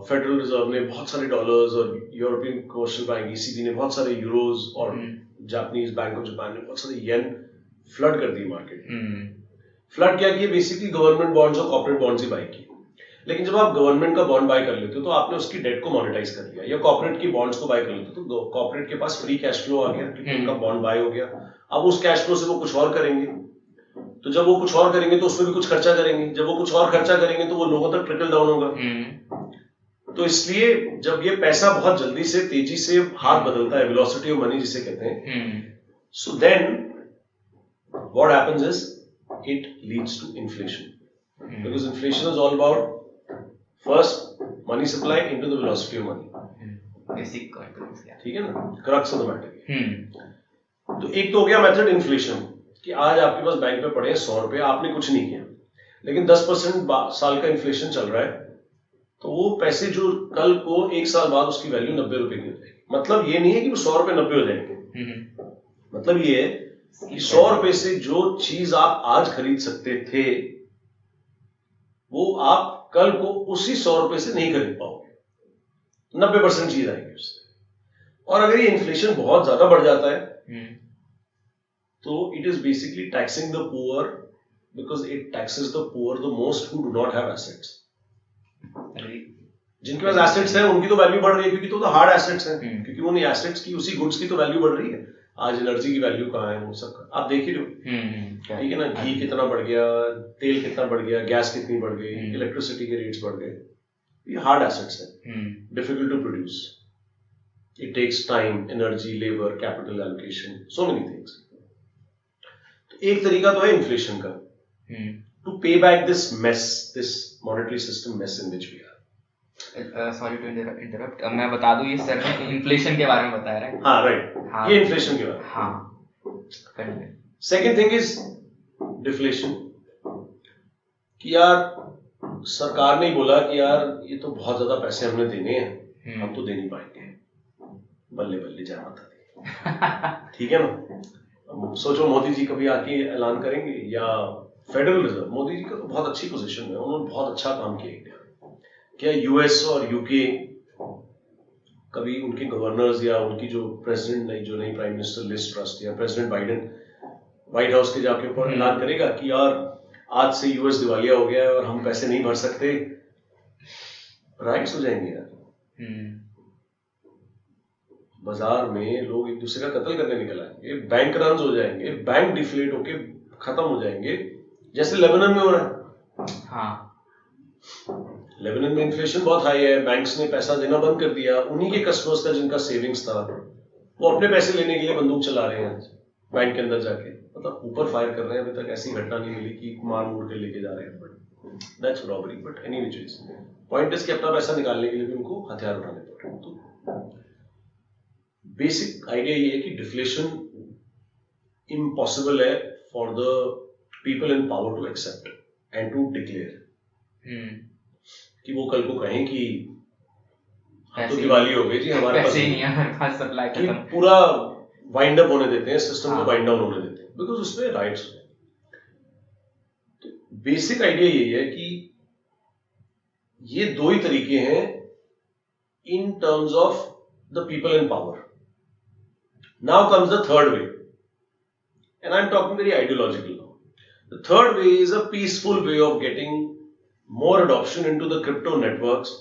फेडरल रिजर्व ने बहुत सारे डॉलर्स और यूरोपियन कमर्शियल बैंक ईसीबी ने बहुत सारे यूरोज और जापानीज बैंक ऑफ जापान ने बहुत सारे येन फ्लड कर दिए मार्केट। फ्लड क्या किया? बेसिकली गवर्नमेंट बॉन्ड्स और कॉर्पोरेट बॉन्ड्स ही बाय किए। लेकिन जब आप गवर्नमेंट का बॉन्ड बाय कर लेते हो तो आपने उसकी डेट को मोनेटाइज कर लिया, या कॉर्पोरेट की बॉन्ड्स को बाय कर लेते हो तो कॉर्पोरेट के पास फ्री कैश फ्लो आ गया क्योंकि उनका बॉन्ड बाय हो गया। अब उस कैश फ्लो से वो कुछ और करेंगे, तो जब वो कुछ और करेंगे तो उसमें भी कुछ खर्चा करेंगे, जब वो कुछ और खर्चा करेंगे तो वो लोगों तक ट्रिकल डाउन होगा। तो इसलिए जब ये पैसा बहुत जल्दी से तेजी से हाथ बदलता है, वेलोसिटी ऑफ मनी जिसे कहते हैं, so then what happens is it leads to inflation, because inflation is all about first money supply into the velocity of money, basic concept, ठीक है ना, क्रक्स ऑफ द मैटर। तो एक तो हो गया मेथड इन्फ्लेशन, कि आज आपके पास बैंक पे पड़े हैं 100 रुपए, आपने कुछ नहीं किया, लेकिन 10% साल का इन्फ्लेशन चल रहा है, तो वो पैसे जो कल को 1 साल बाद उसकी वैल्यू 90 रुपए की हो जाएगी। मतलब ये नहीं है कि वो 100 रुपए 90 हो जाएंगे, मतलब ये है कि 100 रुपए से जो चीज आप आज खरीद सकते थे वो आप कल को उसी 100 रुपए से नहीं खरीद पाओगे, 90% चीज आएगी उससे। और अगर ये इन्फ्लेशन बहुत ज्यादा बढ़ जाता है तो it is basically taxing the poor, because it taxes the poor the most who do not have assets. जिनके पास एसेट्स हैं उनकी तो वैल्यू बढ़ रही है, क्योंकि तो हार्ड एसेट्स हैं, क्योंकि उन एसेट्स की, उसी गुड्स की तो वैल्यू बढ़ रही है। आज एनर्जी की वैल्यू कहाँ है, वो सब आप देख ही रहे हो, ठीक है ना, घी कितना बढ़ गया, तेल कितना बढ़ गया, गैस कितनी बढ़ गई, इलेक्ट्रिसिटी के रेट्स बढ़ गए। ये हार्ड एसेट्स है, difficult to produce, it takes time, energy, labour, capital allocation, so many things. तो एक तरीका तो है इन्फ्लेशन का, to pay back this mess, this monetary system mess in which we are. Sorry to interrupt, मैं बता दूं, ये सर ने इन्फ्लेशन के बारे में बताया, राइट? हाँ राइट, हाँ, ये इन्फ्लेशन के बारे में। हाँ, सेकेंड थिंग इज डिफ्लेशन, कि यार सरकार ने बोला कि यार ये तो बहुत ज्यादा पैसे हमने देने हैं, हम तो दे नहीं पाएंगे, बल्ले बल्ले जय माता दी, ठीक है ना। सोचो मोदी जी कभी आके ऐलान करेंगे, या फेडरल रिजर्व, मोदी जी का तो बहुत अच्छी पोजीशन है, उन्होंने बहुत अच्छा काम किया इंडिया में। क्या यूएस और यूके कभी उनके गवर्नर्स या उनकी जो प्रेसिडेंट नहीं, जो नई प्राइम मिनिस्टर लिस्ट ट्रस्ट या प्रेसिडेंट बाइडेन व्हाइट हाउस के जाके ऊपर ऐलान करेगा कि यार आज से यूएस दिवालिया हो गया है और हम पैसे नहीं भर सकते, राइट्स हो जाएंगे यार। बाजार में लोग एक दूसरे का कत्ल करने निकल आएंगे, बैंक रन हो जाएंगे, बैंक डिफ्लेट होके खत्म हो जाएंगे, जैसे लेबनान में हो रहा है। हाँ, लेबनान में इन्फ्लेशन बहुत हाई है, बैंक्स ने पैसा देना बंद कर दिया, उन्हीं के कस्टमर्स का जिनका सेविंग्स था वो अपने पैसे लेने के लिए बंदूक चला रहे हैं बैंक के अंदर जाके, मतलब ऊपर फायर कर रहे हैं। अभी तक ऐसी घटना नहीं मिली कि मार मूर के लेके जा रहे हैं, but that's robbery. But any which is point is कि अपना पैसा निकालने के लिए भी उनको हथियार उठाने पड़ रहे हैं। तो बेसिक आइडिया ये है कि डिफ्लेशन इम्पॉसिबल है for the people in power to accept and to declare कि वो कल को कहें कि तो दिवाली हो गई जी, हमारे पास पैसे ही नहीं है, हमारे पास सप्लाई खत्म, पूरा वाइंड अप होने देते हैं, सिस्टम को वाइंड डाउन होने देते हैं, बिकॉज उसमें राइट्स हैं। तो बेसिक आइडिया यही है कि ये दो ही तरीके हैं in terms of the people in power. Now comes the third way, and I am talking very ideological now. The third way is a peaceful way of getting more adoption into the crypto networks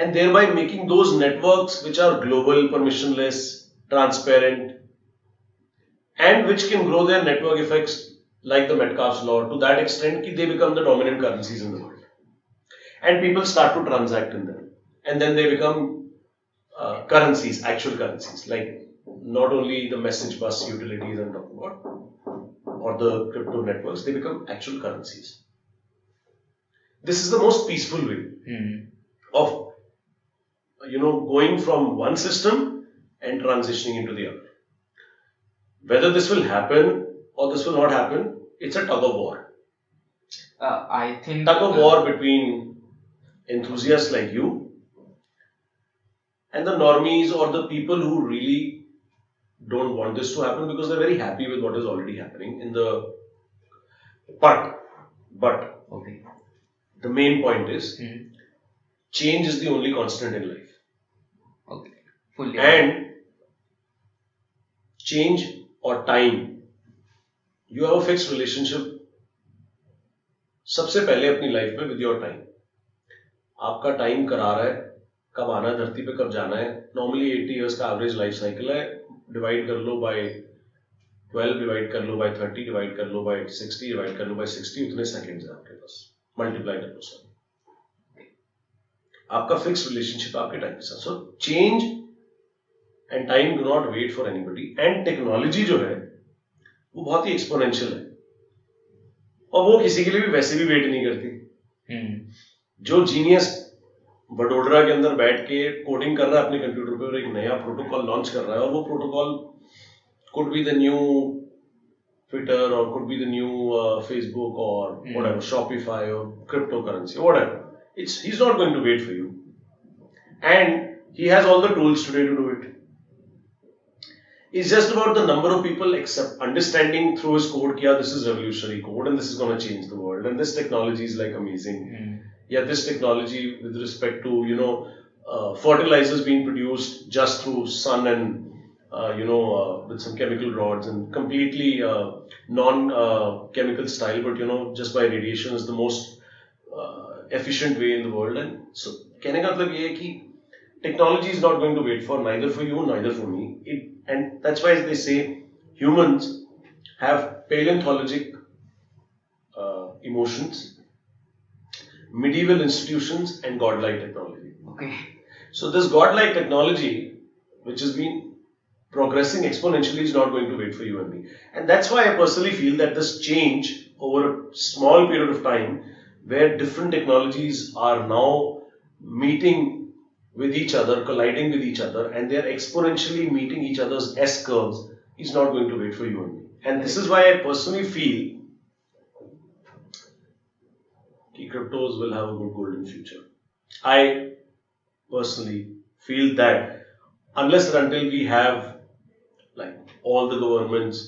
and thereby making those networks which are global, permissionless, transparent, and which can grow their network effects like the Metcalfe's law to that extent that they become the dominant currencies in the world. And people start to transact in them. And then they become currencies, actual currencies, like not only the message bus utilities I'm talking about, or the crypto networks, they become actual currencies. This is the most peaceful way of, going from one system and transitioning into the other. Whether this will happen or this will not happen, it's a tug of war. I think Tug of war between enthusiasts like you and the normies or the people who really don't want this to happen because they're very happy with what is already happening in the but okay. The main point is change is the only constant in life. Okay. Fully. And change or time, you have a fixed relationship सबसे पहले अपनी लाइफ में with your time. आपका टाइम करा रहा है, कब आना है धरती पे, कब जाना है। नॉर्मली 80 years का एवरेज लाइफ साइकिल है, डिवाइड कर लो बाय 12, डिवाइड कर लो बाय 30, डिवाइड कर लो बाय 60, डिवाइड कर लो बाय 60, उतने सेकंड्स है आपके पास, मल्टीप्लाई कर लो सर। आपका फिक्स रिलेशनशिप आपके टाइम के साथ। So change and time do not wait for anybody, and technology जो है वो बहुत ही एक्सपोनेंशियल है और वो किसी के लिए भी वैसे भी वेट नहीं करती। जो जीनियस वडोदरा के अंदर बैठ के कोडिंग कर रहा है अपने कंप्यूटर पे और एक नया प्रोटोकॉल लॉन्च कर रहा है, और वो protocol could be the new Twitter or could be the new Facebook or whatever, Shopify or cryptocurrency or whatever. He's not going to wait for you, and he has all the tools today to do it. It's just about the number of people understanding through his code that this is revolutionary code and this is going to change the world and this technology is like amazing. Yeah, this technology with respect to fertilizers being produced just through sun and with some chemical rods and completely non-chemical style, but just by radiation is the most efficient way in the world. And so, कहने का मतलब ये है कि technology is not going to wait for neither for you, neither for me. And that's why they say humans have paleontologic emotions, medieval institutions, and godlike technology. Okay. So this godlike technology, which has been progressing exponentially, is not going to wait for you and me. And that's why I personally feel that this change over a small period of time, where different technologies are now meeting with each other, colliding with each other, and they are exponentially meeting each other's S-curves, is not going to wait for you and me. And this is why I personally feel that cryptos will have a good golden future. I personally feel that unless and until we have like all the governments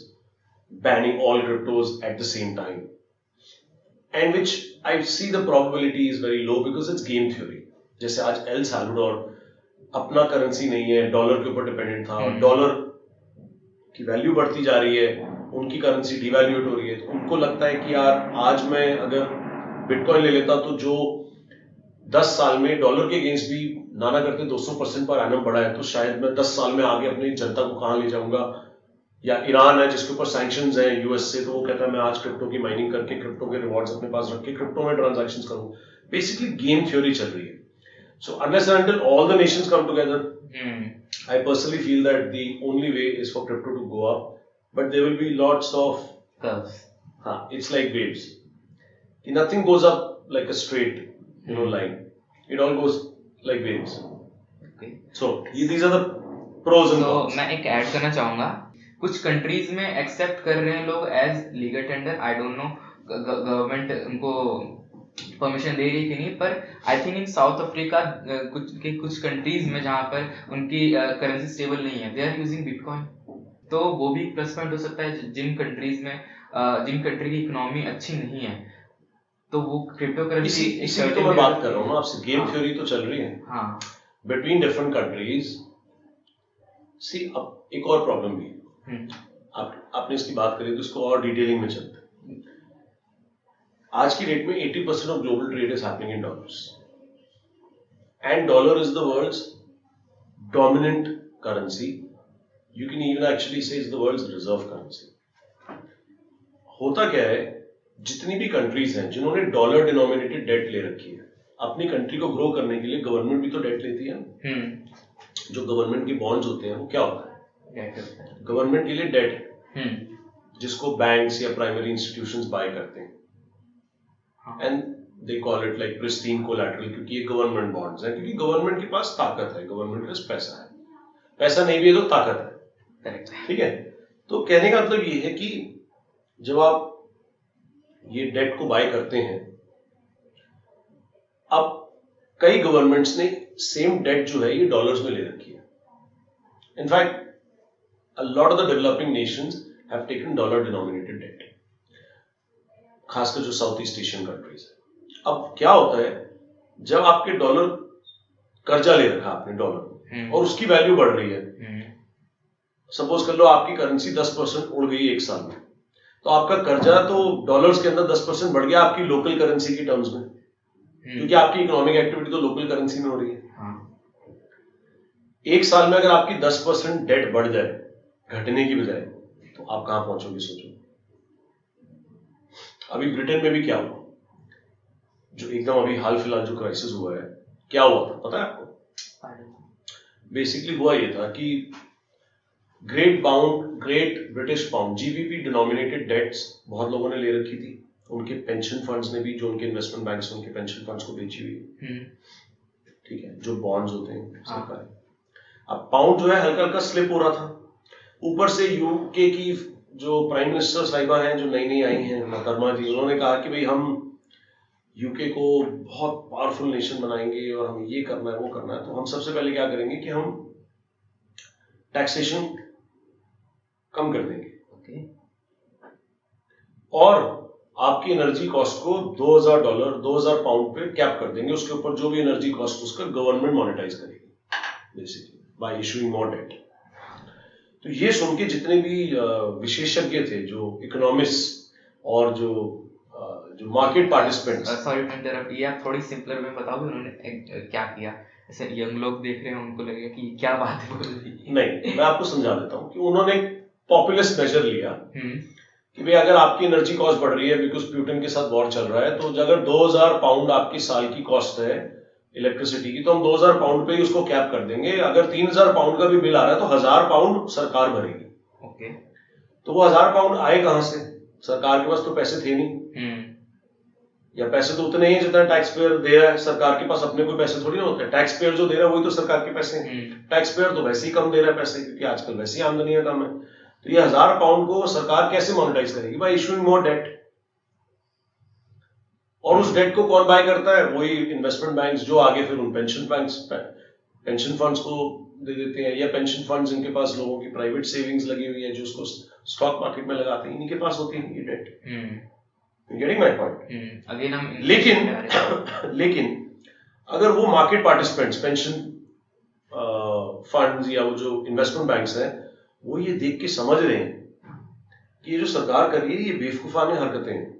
banning all cryptos at the same time, and which I see the probability is very low because it's game theory. जैसे आज एल साल्वाडोर अपना करेंसी नहीं है, डॉलर के ऊपर डिपेंडेंट था, डॉलर की वैल्यू बढ़ती जा रही है, उनकी करेंसी डिवैल्यूएट हो रही है, तो उनको लगता है कि यार आज मैं अगर बिटकॉइन ले लेता तो जो 10 साल में डॉलर के अगेंस्ट भी नाना करते 200% पर एनम बढ़ा है, तो शायद मैं 10 साल में आगे अपनी जनता को कहां ले जाऊंगा। या ईरान है जिसके ऊपर सैंक्शंस हैं यूएस से, तो वो कहता है मैं आज क्रिप्टो की माइनिंग करके क्रिप्टो के रिवॉर्ड्स अपने पास रख के क्रिप्टो में ट्रांजैक्शंस करूं। बेसिकली गेम थ्योरी चल रही है. So unless and until all the nations come together, I personally feel that the only way is for crypto to go up, but there will be lots of curves. It's like waves. Nothing goes up like a straight, line. It all goes like waves. Okay. So these are the pros and So cons. मैं एक ऐड करना चाहूँगा, कुछ कंट्रीज में एक्सेप्ट कर रहे हैं लोग as legal tender. I don't know government उनको परमिशन दे रही है कि नहीं, पर I think in South Africa कुछ कंट्रीज में जहाँ पर उनकी करेंसी स्टेबल नहीं है, दे आर यूजिंग बिटकॉइन. तो वो भी प्लस पॉइंट हो सकता है जिन कंट्रीज में जिन कंट्री की इकोनॉमी अच्छी नहीं है, तो वो क्रिप्टो करेंसी. इसी तो मैं बात कर रहा हूँ ना आपसे, गेम थ्योरी तो चल रही है. हाँ, बिटवीन डिफरेंट कंट्रीज. सी अब एक और प्रॉब्लम भी है. आपने इसकी बात करी तो इसको और डिटेलिंग में चलते हैं. आज की डेट में 80% of global trade is happening in dollars, and dollar is the world's dominant currency. You can even actually say is the world's reserve currency. होता क्या है, जितनी भी कंट्रीज हैं जिन्होंने डॉलर डिनोमिनेटेड डेट ले रखी है, अपनी कंट्री को ग्रो करने के लिए गवर्नमेंट भी तो डेट लेती है. जो गवर्नमेंट के बॉन्ड्स होते हैं वो क्या होता है, गवर्नमेंट के लिए डेट, जिसको बैंक्स या प्राइमरी इंस्टीट्यूशंस बाय करते हैं. And they call it like pristine collateral, क्योंकि ये गवर्नमेंट बॉन्ड्स हैं, क्योंकि गवर्नमेंट के पास ताकत है, गवर्नमेंट के पास पैसा है. पैसा नहीं भी है तो ताकत है. ठीक है. तो कहने का मतलब ये है कि जब आप ये डेट को बाय करते हैं, अब कई गवर्नमेंट्स ने सेम डेट जो है ये डॉलर्स में ले रखी है. In fact a lot of the developing nations have taken dollar denominated debt, खासकर जो साउथ ईस्ट एशियन कंट्रीज है. अब क्या होता है, जब आपके डॉलर कर्जा ले रखा आपने डॉलर और उसकी वैल्यू बढ़ रही है, सपोज कर लो आपकी करेंसी 10% उड़ गई एक साल में, तो आपका कर्जा तो डॉलर्स के अंदर 10% बढ़ गया आपकी लोकल करेंसी की टर्म्स में, क्योंकि आपकी इकोनॉमिक एक्टिविटी तो लोकल करेंसी में हो रही है. एक साल में अगर आपकी 10% डेट बढ़ जाए घटने की बजाय, तो आप कहां पहुंचोगे सोचो. अभी ब्रिटेन में भी क्या हुआ, जो एकदम अभी हाल फिलहाल जो क्राइसिस हुआ है, क्या हुआ था पता है आपको? बेसिकली हुआ ये था कि great British pound GBP denominated debts बहुत लोगों ने ले रखी थी. उनके पेंशन फंड्स ने भी, जो उनके इन्वेस्टमेंट बैंक्स उनके पेंशन फंड्स को बेची हुई. ठीक है, जो बॉन्ड्स होते हैं सरकारी. अब पाउंड जो है हल्का हल्का स्लिप हो रहा था. ऊपर से यूके की जो प्राइम मिनिस्टर साहिबा हैं, जो नई नई आई हैं, मोहतरमा जी, उन्होंने कहा कि भाई हम यूके को बहुत पावरफुल नेशन बनाएंगे और हमें ये करना है वो करना है. तो हम सबसे पहले क्या करेंगे कि हम टैक्सेशन कम कर देंगे और आपकी एनर्जी कॉस्ट को $2000 $2000 पे कैप कर देंगे. उसके ऊपर जो भी एनर्जी कॉस्ट उसका गवर्नमेंट मॉनेटाइज करेगी basically by issuing more debt. तो ये सुन के जितने भी विशेषज्ञ थे, जो इकोनॉमिस्ट और जो market participants. Sorry to interrupt, ये आप थोड़ी सिंपलर में बताओगे उन्होंने क्या किया? ऐसे यंग लोग देख रहे हैं, उनको लगेगा कि क्या बात है बोल रही है. नहीं, मैं आपको समझा देता हूँ कि उन्होंने पॉपुलिस्ट मेजर लिया कि भाई अगर आपकी एनर्जी कॉस्ट बढ़ रही है बिकॉज प्यूटन के साथ वॉर चल रहा है, तो अगर £2000 आपकी साल की कॉस्ट है इलेक्ट्रिसिटी की, तो हम £2000 पे ही उसको कैप कर देंगे. अगर £3000 का भी बिल आ रहा है तो £1000 सरकार भरेगी. ओके. तो वो £1000 आए कहां से? सरकार के पास तो पैसे थे नहीं, या पैसे तो उतने ही जितना टैक्स पेयर दे रहा है. सरकार के पास अपने कोई पैसे थोड़ी ना होते हैं. टैक्स पेयर जो दे रहा है वही तो सरकार के पैसे हैं. टैक्स पेयर तो वैसे ही कम दे रहा है पैसे, क्योंकि आजकल वैसे ही आमदनी का कम है. तो ये £1000 को सरकार कैसे मोनेटाइज करेगी? By issuing more debt. और उस डेट को कौन बाय करता है? वही इन्वेस्टमेंट बैंक्स, जो आगे फिर उन पेंशन फंड्स को दे देते हैं, या पेंशन फंड्स इनके पास लोगों की प्राइवेट सेविंग्स लगी हुई है जो उसको स्टॉक मार्केट में लगाते हैं, इनके पास होती है ये debt. Getting my point? Again हम लेकिन अगर वो मार्केट पार्टिसिपेंट्स, पेंशन फंड्स या वो जो इन्वेस्टमेंट बैंक्स हैं, वो ये देख के समझ रहे हैं कि ये जो सरकार कर रही है ये बेवकूफाने हरकतें हैं.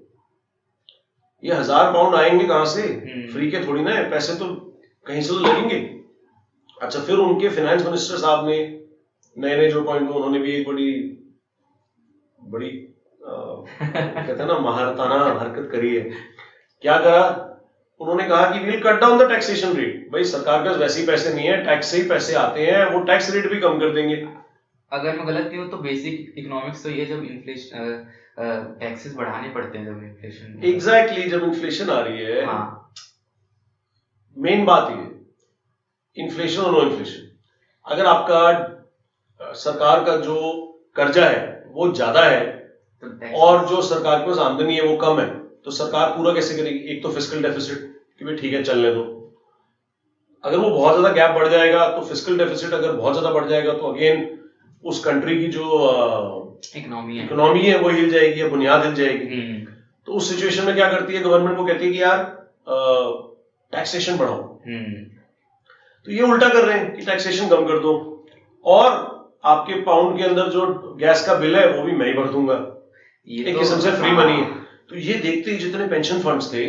ये £1000 आएंगे कहां से? फ्री के थोड़ी ना है, पैसे तो कहीं से तो लगेंगे. अच्छा, फिर उनके फाइनेंस मिनिस्टर साहब ने नए जो पॉइंट, उन्होंने भी एक बड़ी कहते हैं ना महारताना हरकत करी है. क्या करा उन्होंने कहा कि we'll cut down the taxation rate. भाई सरकार के पास वैसे ही पैसे नहीं है, टैक्स से ही पैसे आते हैं, वो टैक्स रेट भी कम कर देंगे। अगर मैं गलत नहीं हूँ तो बेसिक इकोनॉमिक्स तो ये जब इन्फ्लेशन टैक्सेस बढ़ाने पड़ते हैं जब इन्फ्लेशन एग्जैक्टली जब इन्फ्लेशन आ रही है, हाँ मेन बात ये इन्फ्लेशन और नो इन्फ्लेशन, अगर आपका सरकार का जो कर्जा है वो ज्यादा है तो टैक्स और जो सरकार के पास आमदनी है वो कम है, तो सरकार पूरा कैसे करेगी? एक तो फिस्कल डेफिसिट कि भाई ठीक है चलने दो, अगर वो बहुत ज्यादा गैप बढ़ जाएगा तो फिस्कल डेफिसिट अगर बहुत ज्यादा बढ़ जाएगा तो अगेन उस कंट्री की जो इकोनॉमी है वो हिल जाएगी या बुनियाद हिल जाएगी। हम्म तो उस सिचुएशन में क्या करती है गवर्नमेंट? वो कहती है कि यार टैक्सेशन बढ़ाओ। तो ये उल्टा कर रहे हैं कि टैक्सेशन कम कर दो और आपके पाउंड के अंदर जो गैस का बिल है वो भी मैं ही भर दूंगा, ये एक तो किस्म से फ्री हाँ, मनी है। तो ये देखते ही जितने पेंशन फंड्स थे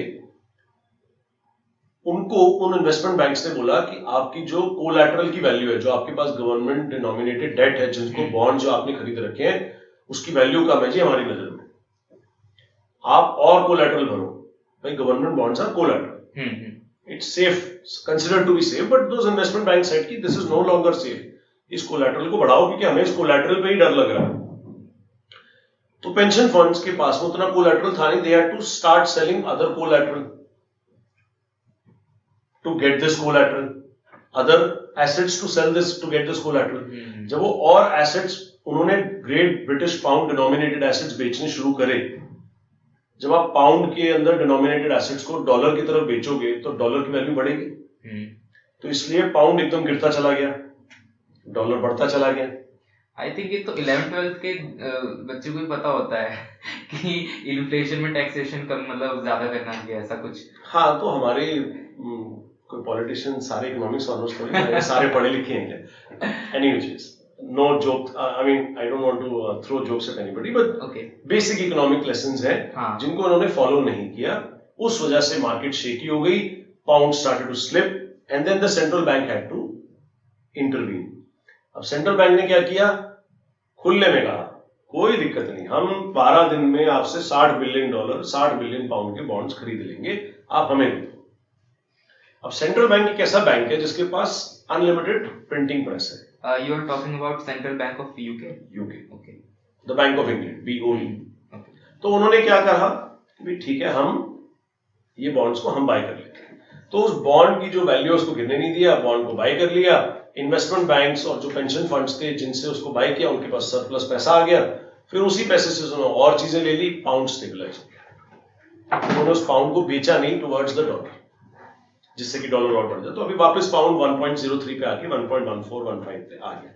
उनको उन इन्वेस्टमेंट बैंक्स ने बोला कि आपकी जो कोलैटरल की वैल्यू है, जो आपके पास गवर्नमेंट डिनोमिनेटेड डेट है, जिनको बॉन्ड जो आपने खरीद रखे हैं उसकी वैल्यू कम है जी हमारी नजर में, आप और कोलैटरल भरो। भाई government bonds are collateral, it's safe, considered to be safe, but those investment banks said कि this is no longer safe, इस कोलैटरल को बढ़ाओ क्योंकि हमें इस कोलैटरल पे ही डर लग रहा है। तो पेंशन फंड्स के पास में उतना कोलैटरल था नहीं, they had to start selling other collateral to get this collateral, other assets to sell this to get this collateral। जब वो और assets उन्होंने great British pound denominated assets बेचने शुरू करे, जब आप पाउंड के अंदर डिनोमिनेटेड एसेट्स को डॉलर की तरफ बेचोगे तो डॉलर की वैल्यू बढ़ेगी, तो इसलिए पाउंड एकदम गिरता चला गया, डॉलर बढ़ता चला गया। आई थिंक ये तो 11th-12th के बच्चों को ही पता होता है कि इन्फ्लेशन में टैक्सेशन कम मतलब ज्यादा करना चाहिए ऐसा कुछ। हाँ तो हमारे कोई पॉलिटिशियन सारे इकोनॉमिक्स ऑनर्स थोड़ी हैं, सारे पढ़े लिखे हैं क्या? Anyways no joke, I mean I don't want to throw jokes at anybody, but okay. basic economic lessons हैं हाँ. जिनको उन्होंने फॉलो नहीं किया, उस वजह से मार्केट शेकी हो गई, pound started to slip and then the central bank had to intervene. अब सेंट्रल बैंक ने क्या किया? खुले में कहा कोई दिक्कत नहीं, हम 12 दिन में आपसे $60 बिलियन 60 बिलियन पाउंड के बॉन्ड्स खरीद लेंगे, आप हमें दो। अब सेंट्रल बैंक एक ऐसा बैंक है जिसके पास अनलिमिटेड प्रिंटिंग प्रेस है। You are talking about Central Bank of UK? Okay. The Bank of England, BOE। तो उन्होंने क्या कहा कि ठीक है हम ये बॉन्ड्स को हम बाय कर लेते हैं, तो उस बॉन्ड की जो वैल्यू उसको गिरने नहीं दिया, बॉन्ड को बाय कर लिया। इन्वेस्टमेंट बैंक्स और जो पेंशन फंड्स थे जिनसे उसको बाय किया उनके पास सरप्लस पैसा आ गया, फिर उसी पैसे से उन्होंने और चीजें ले ली, पाउंड स्टेबलाइज हो गया। उन्होंने उस पाउंड को बेचा नहीं टुवर्ड्स द डॉलर, जिससे कि डॉलर और बढ़ जाए, तो अभी वापस पाउंड 1.03 पे आके 1.1415 पे आ गया।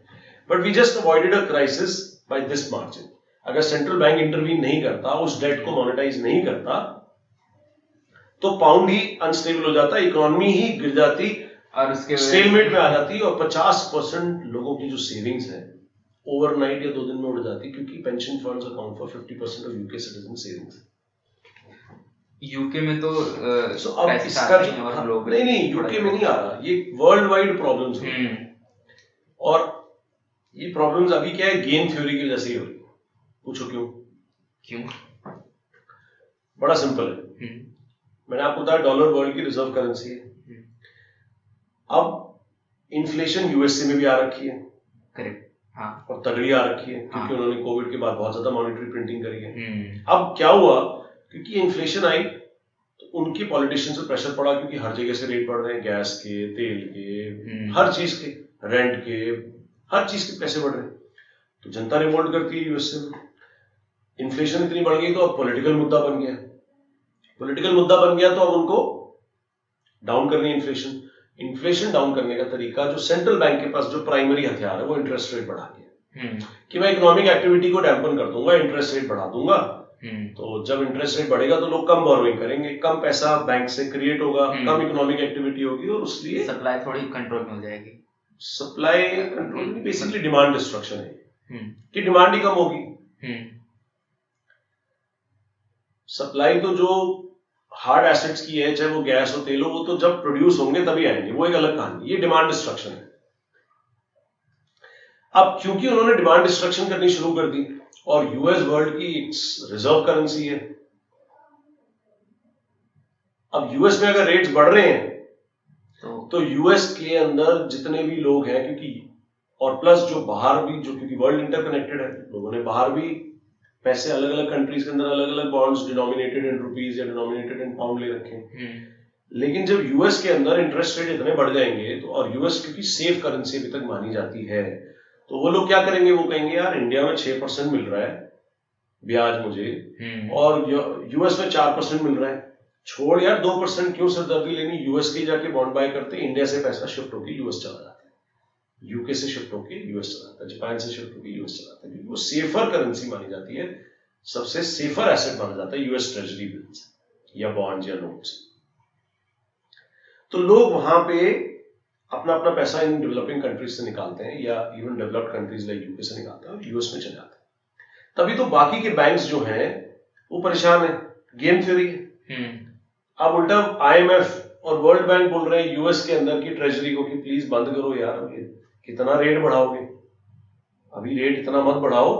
But we just avoided a crisis by this margin. अगर सेंट्रल बैंक इंटरवीन नहीं करता, उस डेट को मोनेटाइज नहीं करता, तो पाउंड ही अनस्टेबल हो जाता, इकोनॉमी ही गिर जाती और उसके स्टेलमेट में आ जाती और 50% लोगों की जो सेविंग्स है ओवरनाइट या 2 दिन में उड़ जाती, क्योंकि pension funds account for 50% of UK citizen savings. UK में तो so, अब इसका नहीं यूके में नहीं आ रहा, ये वर्ल्ड वाइड प्रॉब्लम्स हैं। और ये प्रॉब्लम्स अभी क्या है, गेम थ्योरी की वजह से ही हो रही है। पूछो क्यों? बड़ा सिंपल है। मैंने आपको बताया डॉलर वर्ल्ड की रिजर्व करेंसी है। अब इन्फ्लेशन यूएसए में भी आ रखी है, करेक्ट, हाँ, और तगड़ी आ रखी है क्योंकि उन्होंने कोविड के बाद बहुत ज्यादा मॉनेटरी प्रिंटिंग करी है। अब क्या हुआ, क्योंकि इन्फ्लेशन आई तो उनके पॉलिटिशियंस पे प्रेशर पड़ा, क्योंकि हर जगह से रेट बढ़ रहे हैं, गैस के, तेल के, हर चीज के, रेंट के, हर चीज के पैसे बढ़ रहे हैं, तो जनता रिवोल्ट करती है यूएसए में। इन्फ्लेशन इतनी बढ़ गई तो अब पॉलिटिकल मुद्दा बन गया। पॉलिटिकल मुद्दा बन गया तो अब उनको डाउन करनी है इन्फ्लेशन। इन्फ्लेशन डाउन करने का तरीका, जो सेंट्रल बैंक के पास जो प्राइमरी हथियार है वो इंटरेस्ट रेट बढ़ा दिया, कि मैं इकोनॉमिक एक्टिविटी को डैम्पन कर दूंगा, इंटरेस्ट रेट बढ़ा दूंगा। तो जब इंटरेस्ट रेट बढ़ेगा तो लोग कम बोरोइंग करेंगे, कम पैसा बैंक से क्रिएट होगा, कम इकोनॉमिक एक्टिविटी होगी और उसलिए सप्लाई थोड़ी कंट्रोल में हो जाएगी। Supply control basically demand destruction है कि डिमांड ही कम होगी। सप्लाई तो जो हार्ड एसेट्स की है, चाहे वो गैस हो, तेल हो, वो तो जब प्रोड्यूस होंगे तभी आएंगे, वो एक अलग कहानी। ये डिमांड डिस्ट्रक्शन है। अब क्योंकि उन्होंने डिमांड डिस्ट्रक्शन करनी शुरू कर दी और यूएस वर्ल्ड की रिजर्व करेंसी है, अब यूएस में अगर रेट्स बढ़ रहे हैं तो तो यूएस के अंदर जितने भी लोग हैं, क्योंकि और प्लस जो बाहर भी, जो क्योंकि वर्ल्ड इंटरकनेक्टेड है, लोगों ने बाहर भी पैसे अलग अलग कंट्रीज के अंदर अलग अलग बॉन्ड्स डिनोमिनेटेड इन रुपीज या डिनोमिनेटेड इन पाउंड ले रखे हैं। लेकिन जब यूएस के अंदर इंटरेस्ट रेट इतने बढ़ जाएंगे तो, और यूएस क्योंकि सेफ करेंसी अभी तक मानी जाती है, तो वो लोग क्या करेंगे, वो कहेंगे यार इंडिया में 6% मिल रहा है ब्याज मुझे और यूएस में 4% मिल रहा है, छोड़ यार 2% क्यों सिरदर्दी लेनी, यूएस के जाके बॉन्ड बाय करते, इंडिया से पैसा शिफ्ट होकर यूएस चला जाता है, यूके से शिफ्ट होकर यूएस चला जाता है, जापान से शिफ्ट होकर यूएस चला जाता है, क्योंकि वो सेफर करेंसी मानी जाती है, सबसे सेफर एसेट माना जाता है यूएस ट्रेजरी बिल्स या बॉन्ड्स या नोट्स। तो लोग वहां पे अपना अपना पैसा इन डेवलपिंग कंट्रीज से निकालते हैं या even developed countries like UK से निकालते हैं और यूएस में चले जाते हैं। तभी तो बाकी के बैंक्स जो हैं वो परेशान है, गेम थ्योरी है। अब उल्टा आईएमएफ और वर्ल्ड बैंक बोल रहे हैं यूएस के अंदर की ट्रेजरी को कि प्लीज बंद करो यार, कितना रेट बढ़ाओगे, अभी रेट इतना मत बढ़ाओ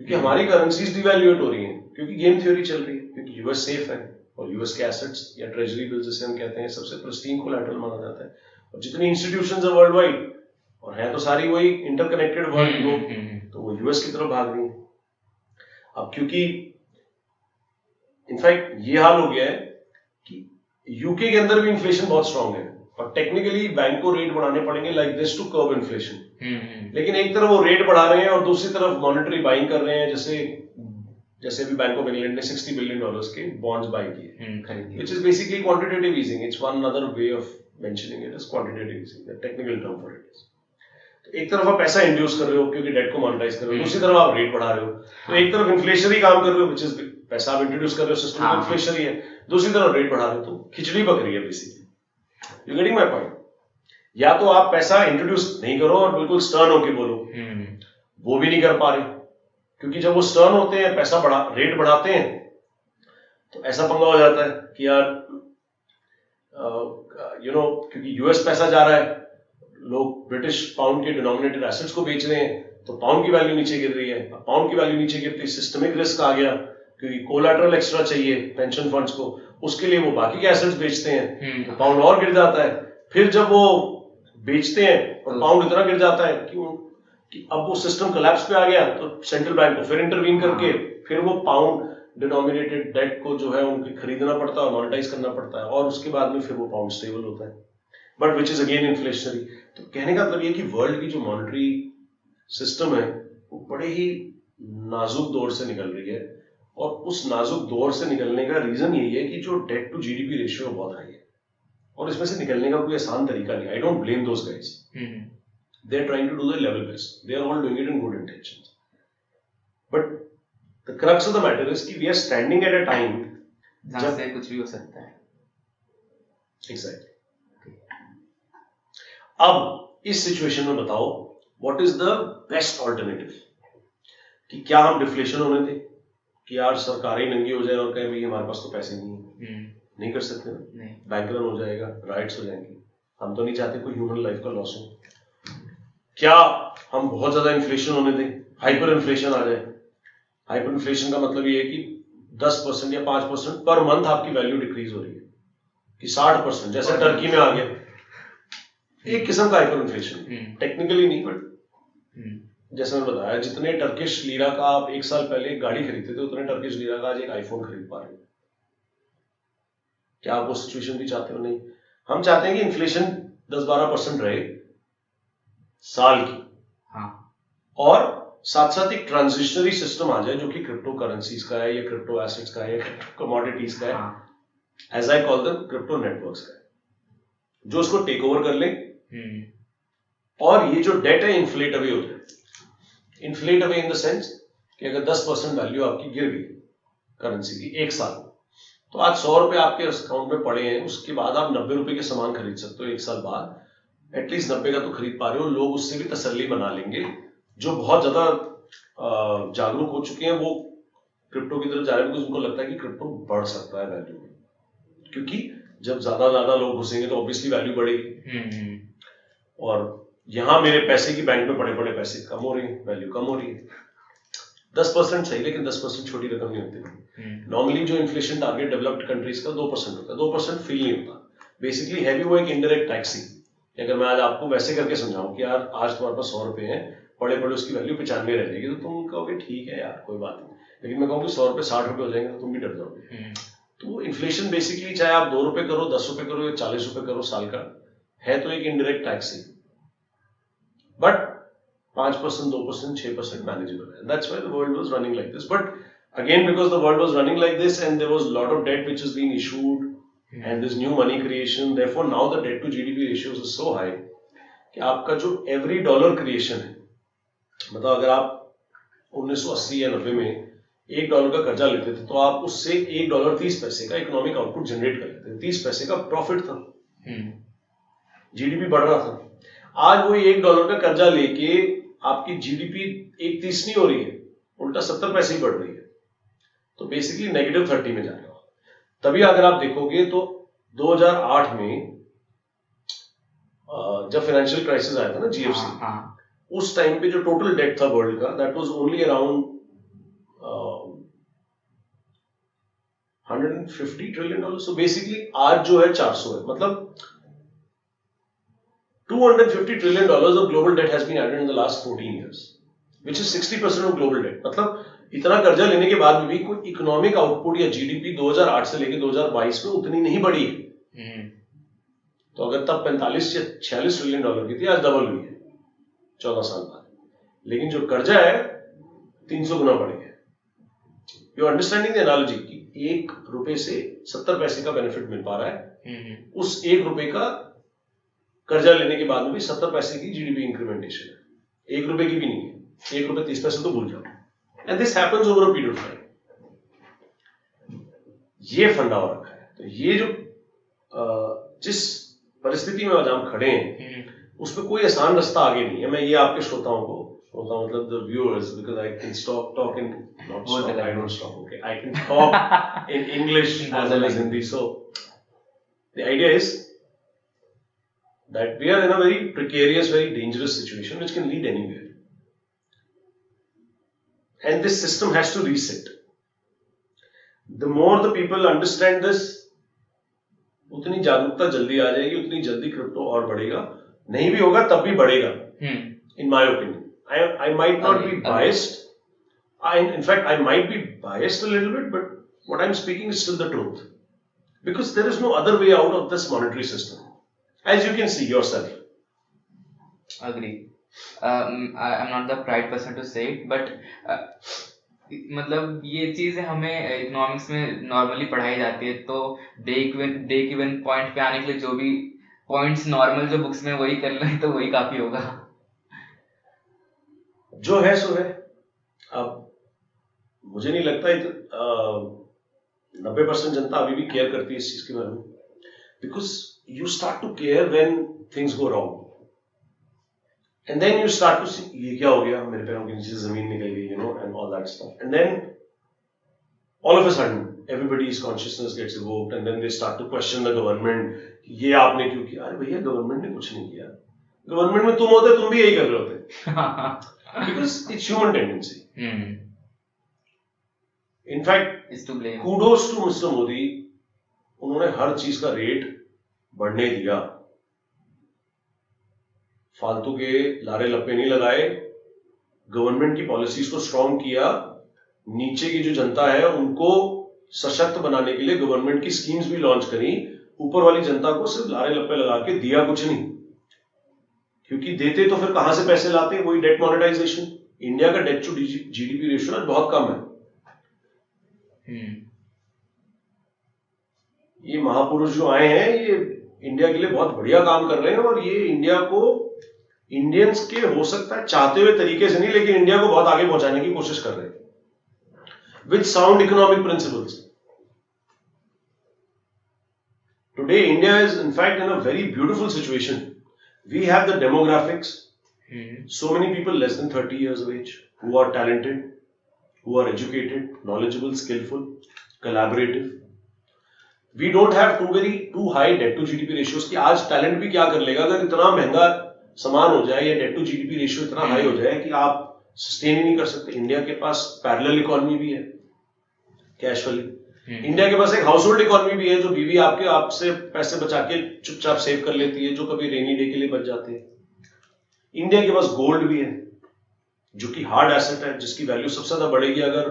क्योंकि हमारी करेंसीज डिवैल्यूएट हो रही हैं, क्योंकि गेम थ्योरी चल रही है, क्योंकि यूएस सेफ है और यूएस के एसेट्स या ट्रेजरी बिल्स जिसे हम कहते हैं सबसे प्रिस्टीन कोलैटरल माना जाता है। और जितनी इंस्टीट्यूशंस है वर्ल्ड वाइड और है तो सारी वही इंटरकनेक्टेड वर्ल्ड लोग, तो वो यूएस की तरफ भाग रही है। अब क्योंकि इनफैक्ट ये हाल हो गया है कि यूके के अंदर भी इन्फ्लेशन बहुत स्ट्रांग है और टेक्निकली बैंक को रेट बढ़ाने पड़ेंगे like this to curb inflation. लेकिन एक तरफ वो रेट बढ़ा रहे हैं और दूसरी तरफ मॉनेटरी बाइंग कर रहे हैं, जैसे अभी बैंक ऑफ इंग्लैंड ने $60 बिलियन के बॉन्ड्स बाय किए, which is basically quantitative easing. It's one other way of mentioning it as quantitative easing, the technical term for it is. तो एक तरफ आप पैसा इंड्यूस कर रहे हो क्योंकि डेट को मोनेटाइज कर रहे हो, दूसरी तरफ आप रेट बढ़ा रहे हो, तो एक तरफ इन्फ्लेशनरी काम कर रहे हो, which is पैसा आप इंट्रोड्यूस कर रहे हो, सिस्टम में इन्फ्लेशनरी है, दूसरी तरफ रेट बढ़ा रहे हो, तो खिचड़ी पक रही है basically. You getting my point? या तो आप पैसा इंट्रोड्यूस नहीं करो और बिल्कुल स्टर्न होके बोलो, वो भी नहीं कर पा रहे, क्योंकि जब वो स्टर्न होते हैं, पैसा रेट बढ़ाते हैं, तो ऐसा पंगा हो जाता है कि यार क्योंकि यूएस पैसा जा रहा है, लोग ब्रिटिश पाउंड के डिनोमिनेटेड एसेट्स को बेच रहे हैं, तो पाउंड की वैल्यू नीचे गिर रही है। पाउंड की वैल्यू नीचे गिरती है, सिस्टमिक रिस्क आ गया, क्योंकि कोलैटरल एक्स्ट्रा चाहिए पेंशन फंड्स को, उसके लिए वो बाकी के एसेट्स बेचते हैं, तो पाउंड और गिर जाता है। फिर जब वो बेचते हैं और पाउंड इतना गिर जाता है कि अब वो सिस्टम कोलैप्स पे आ गया, तो सेंट्रल बैंक को फिर इंटरवीन करके फिर वो पाउंड डिनोमिनेटेड डेट को जो है उनको खरीदना पड़ता है, मॉनेटाइज करना पड़ता है, और उसके बाद में फिर वो पाउंड स्टेबल होता है, but which is again inflationary. तो कहने का मतलब ये कि वर्ल्ड की जो मॉनेटरी सिस्टम है वो बड़े ही नाजुक दौर से निकल रही है, और उस नाजुक दौर से निकलने का रीजन यही है कि जो डेट टू जीडीपी रेशियो बहुत हाई है, और इसमें से निकलने का कोई आसान तरीका नहीं। I don't blame those guys, they are trying to do their level best, they are all doing it in good intentions, but the crux of the matter is कि we are standing at a time जहाँ से कुछ भी हो सकता है। Exactly. अब इस सिचुएशन में बताओ what is the best alternative, कि क्या हम डिफ्लेशन होने दें, कि यार सरकारें नंगी हो जाए और कहें भाई हमारे पास तो पैसे नहीं है, नहीं कर सकते ना, बैंक रन हो जाएगा, राइट्स हो जाएंगे, हम तो नहीं चाहते कोई ह्यूमन लाइफ का लॉस हो। क्या हम बहुत ज्यादा इन्फ्लेशन होने दें, हाइपर इन्फ्लेशन आ जाए? हाइपर इन्फ्लेशन का मतलब ये है कि 10% या 5% पर मंथ आपकी वैल्यू डिक्रीज हो रही है, कि 60%, जैसे टर्की में आ गया, एक किस्म का हाइपर इन्फ्लेशन, टेक्निकली नहीं, बट जैसे मैंने बताया, जितने टर्किश लीरा का आप एक साल पहले एक गाड़ी खरीदते थे, उतने टर्किश लीरा का आज एक आईफोन खरीद पा रहे हो। क्या आप वो सिचुएशन भी चाहते हो? नहीं। हम चाहते हैं कि इन्फ्लेशन 10-12% रहे साल की, और साथ साथ एक ट्रांजिशनरी सिस्टम आ जाए जो कि क्रिप्टो करेंसीज का है, या क्रिप्टो एसेट्स का है, या कमोडिटीज का है, as I call them crypto networks का है, जो उसको टेक ओवर कर ले, और ये जो डेट है इन्फ्लेट अवे हो जाए। Inflate away in the sense कि अगर 10% वैल्यू आपकी गिर गई करेंसी की एक साल, तो आज 100 रुपए आपके अकाउंट में पड़े हैं, उसके बाद आप 90 रुपए के सामान खरीद सकते हो, एक साल बाद एटलीस्ट 90 का तो खरीद पा रहे हो। लोग उससे भी तसल्ली बना लेंगे, जो बहुत ज्यादा जागरूक हो चुके हैं वो क्रिप्टो की तरफ जा रहे हैं, बिकॉज उनको लगता है कि क्रिप्टो बढ़ सकता है वैल्यू में, क्योंकि जब ज्यादा लोग घुसेंगे तो ऑब्वियसली वैल्यू बढ़ेगी, और यहां मेरे पैसे की बैंक में पड़े पैसे कम हो रही है, वैल्यू कम हो रही है। 10% सही, लेकिन 10% छोटी रकम नहीं होती। नॉर्मली जो इन्फ्लेशन टारगेट डेवलप्ड कंट्रीज का 2% होता है, 2% फील नहीं होता। बेसिकली है भी वो एक इनडायरेक्ट टैक्स ही। अगर मैं आज आपको वैसे करके समझाऊं कि यार आज तुम्हारे पास 100 रुपए हैं, पड़े पड़े उसकी वैल्यू 95 रह जाएगी, तो तुम कहोगे ठीक है यार कोई बात नहीं। लेकिन मैं कहूँ 100 रुपए 60 रुपए हो जाएंगे तो तुम भी डर जाओगे। तो इन्फ्लेशन बेसिकली चाहे आप 2 रुपए करो, 10 रुपए करो या 40 रुपए करो साल का, है तो एक indirect tax he. But 5%, 2%, 6% manageable है। That's why the world was running like this. But again, because the world was running like this and there was a lot of debt which is being issued and this new money creation, therefore now the debt to GDP ratios is so high कि आपका जो every dollar creation है, मतलब अगर आप 1980 या 90 में $1 का कर्जा लेते थे तो आप उससे $1.30 का इकोनॉमिक आउटपुट जनरेट कर लेते थे, 30 पैसे का प्रॉफिट था, जीडीपी बढ़ रहा था। आज वो $1 का कर्जा लेके आपकी जीडीपी 1.30 नहीं हो रही है, उल्टा 70 पैसे ही बढ़ रही है, तो बेसिकली -30 में जा रहे हो। तभी अगर आप देखोगे तो 2008 में जब फाइनेंशियल क्राइसिस आया था ना, जीएफसी, उस टाइम पे जो टोटल डेट था वर्ल्ड का, that was only around $150 trillion. So basically आज जो है 400 है, मतलब $250 trillion of global debt has been added in the last 14 years, which is 60% of global debt। मतलब इतना कर्जा लेने के बाद भी कोई इकोनॉमिक आउटपुट या जीडीपी 2008 से लेकर 2022 में उतनी नहीं बढ़ी है। तो अगर तब 45 या $46 ट्रिलियन की थी, आज डबल हुई है 14 साल बाद, लेकिन जो कर्जा है 300 गुना बढ़ गया। यू अंडरस्टैंडिंग द एनालॉजी कि $1 से 70 पैसे का बेनिफिट मिल पा रहा है, उस $1 का कर्जा लेने के बाद में भी 70 पैसे की जीडीपी इंक्रीमेंटेशन है, $1 की भी नहीं है, $1.30 तो भूल जाओ। And this happens over a period of time. ये फंडा हो रखा है। तो ये जो जिस परिस्थिति में आज हम खड़े हैं उसमें कोई आसान रास्ता आगे नहीं है। मैं ये आपके श्रोताओं को, श्रोता मतलब the viewers, because I can talk in not stop, I don't stop, okay, I can talk in English as well as Hindi. So the idea is that we are in a very precarious, very dangerous situation which can lead anywhere. And this system has to reset. The more the people understand this, उतनी जागरूकता जल्दी आ जाएगी, उतनी जल्दी क्रिप्टो और बढ़ेगा। नहीं भी होगा तब भी बढ़ेगा, in my opinion. I might not be biased. In fact, I might be biased a little bit, but what I'm speaking is still the truth. Because there is no other way out of this monetary system. As you can see yourself. Agree. I'm not the right person to say it, but मतलब ये चीजें हमें इकोनॉमिक्स में नॉर्मली पढ़ाई जाती है, तो ब्रेक इवन पॉइंट पे आने के लिए जो भी पॉइंट्स नॉर्मल जो बुक्स में वही कर लें तो वही काफी होगा। जो है सो है। अब मुझे नहीं लगता 90% जनता अभी भी केयर करती है इस चीज के बारे में, because you start to care when things go wrong, and then you start to see ये क्या हो गया, मेरे पैरों के नीचे से जमीन निकल गई, you know, and all that stuff, and then all of a sudden everybody's consciousness gets evoked, and then they start to question the government, ये आपने क्यों किया? अरे भैया गवर्नमेंट ने कुछ नहीं किया, गवर्नमेंट में तुम होते तुम भी यही कर रहे होते, because it's human tendency. In fact, kudos to Mr. Modi, उन्होंने हर चीज का रेट बढ़ने दिया, फालतू के लारे लप्पे नहीं लगाए, गवर्नमेंट की पॉलिसीज को स्ट्रॉन्ग किया, नीचे की जो जनता है उनको सशक्त बनाने के लिए गवर्नमेंट की स्कीम्स भी लॉन्च करी, ऊपर वाली जनता को सिर्फ लारे लप्पे लगा के दिया कुछ नहीं, क्योंकि देते तो फिर कहां से पैसे लाते, वही डेट मॉनेटाइजेशन। इंडिया का डेट टू जीडीपी रेशियो आज बहुत कम है। ये महापुरुष जो आए हैं ये इंडिया के लिए बहुत बढ़िया काम कर रहे हैं, और ये इंडिया को, इंडियंस के हो सकता है चाहते हुए तरीके से नहीं, लेकिन इंडिया को बहुत आगे पहुंचाने की कोशिश कर रहे हैं with sound economic principles. Today India is in fact in a very beautiful situation. We have the demographics, so many people less than 30 years of age who are talented, who are educated, knowledgeable, skillful, collaborative. We don't have too high debt to GDP ratios कि आज टैलेंट भी क्या कर लेगा। अगर इतना महंगा सामान हो जाए या डेट टू जीडीपी रेशियो इतना हाई हो जाए कि आप सस्टेन ही नहीं कर सकते। इंडिया के पास पैरेलल इकोनॉमी भी है कैश वाली, इंडिया के पास एक हाउस होल्ड इकोनॉमी भी है, जो बीवी आपसे पैसे बचा के चुपचाप सेव कर लेती है, जो कभी रेनी डे के लिए बच जाते हैं। इंडिया के पास गोल्ड भी है, जो कि हार्ड एसेट है, जिसकी वैल्यू सबसे ज्यादा बढ़ेगी अगर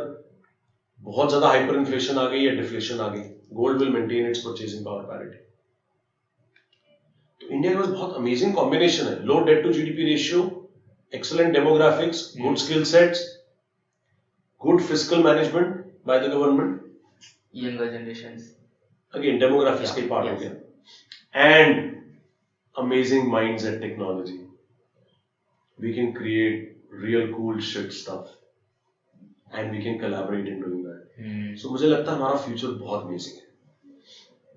बहुत ज्यादा हाइपर इन्फ्लेशन आ गई या डिफ्लेशन आ गई। Gold will maintain its purchasing power parity. तो इंडिया के पास बहुत अमेजिंग कॉम्बिनेशन है, low debt to GDP ratio, excellent demographics, good skill sets, good fiscal management by the government, younger generations, again demographics का पार्ट हो गया, and amazing minds at technology. We can create real cool shit stuff and we can collaborate in doing that. So मुझे लगता है हमारा फ्यूचर बहुत अमेजिंग है।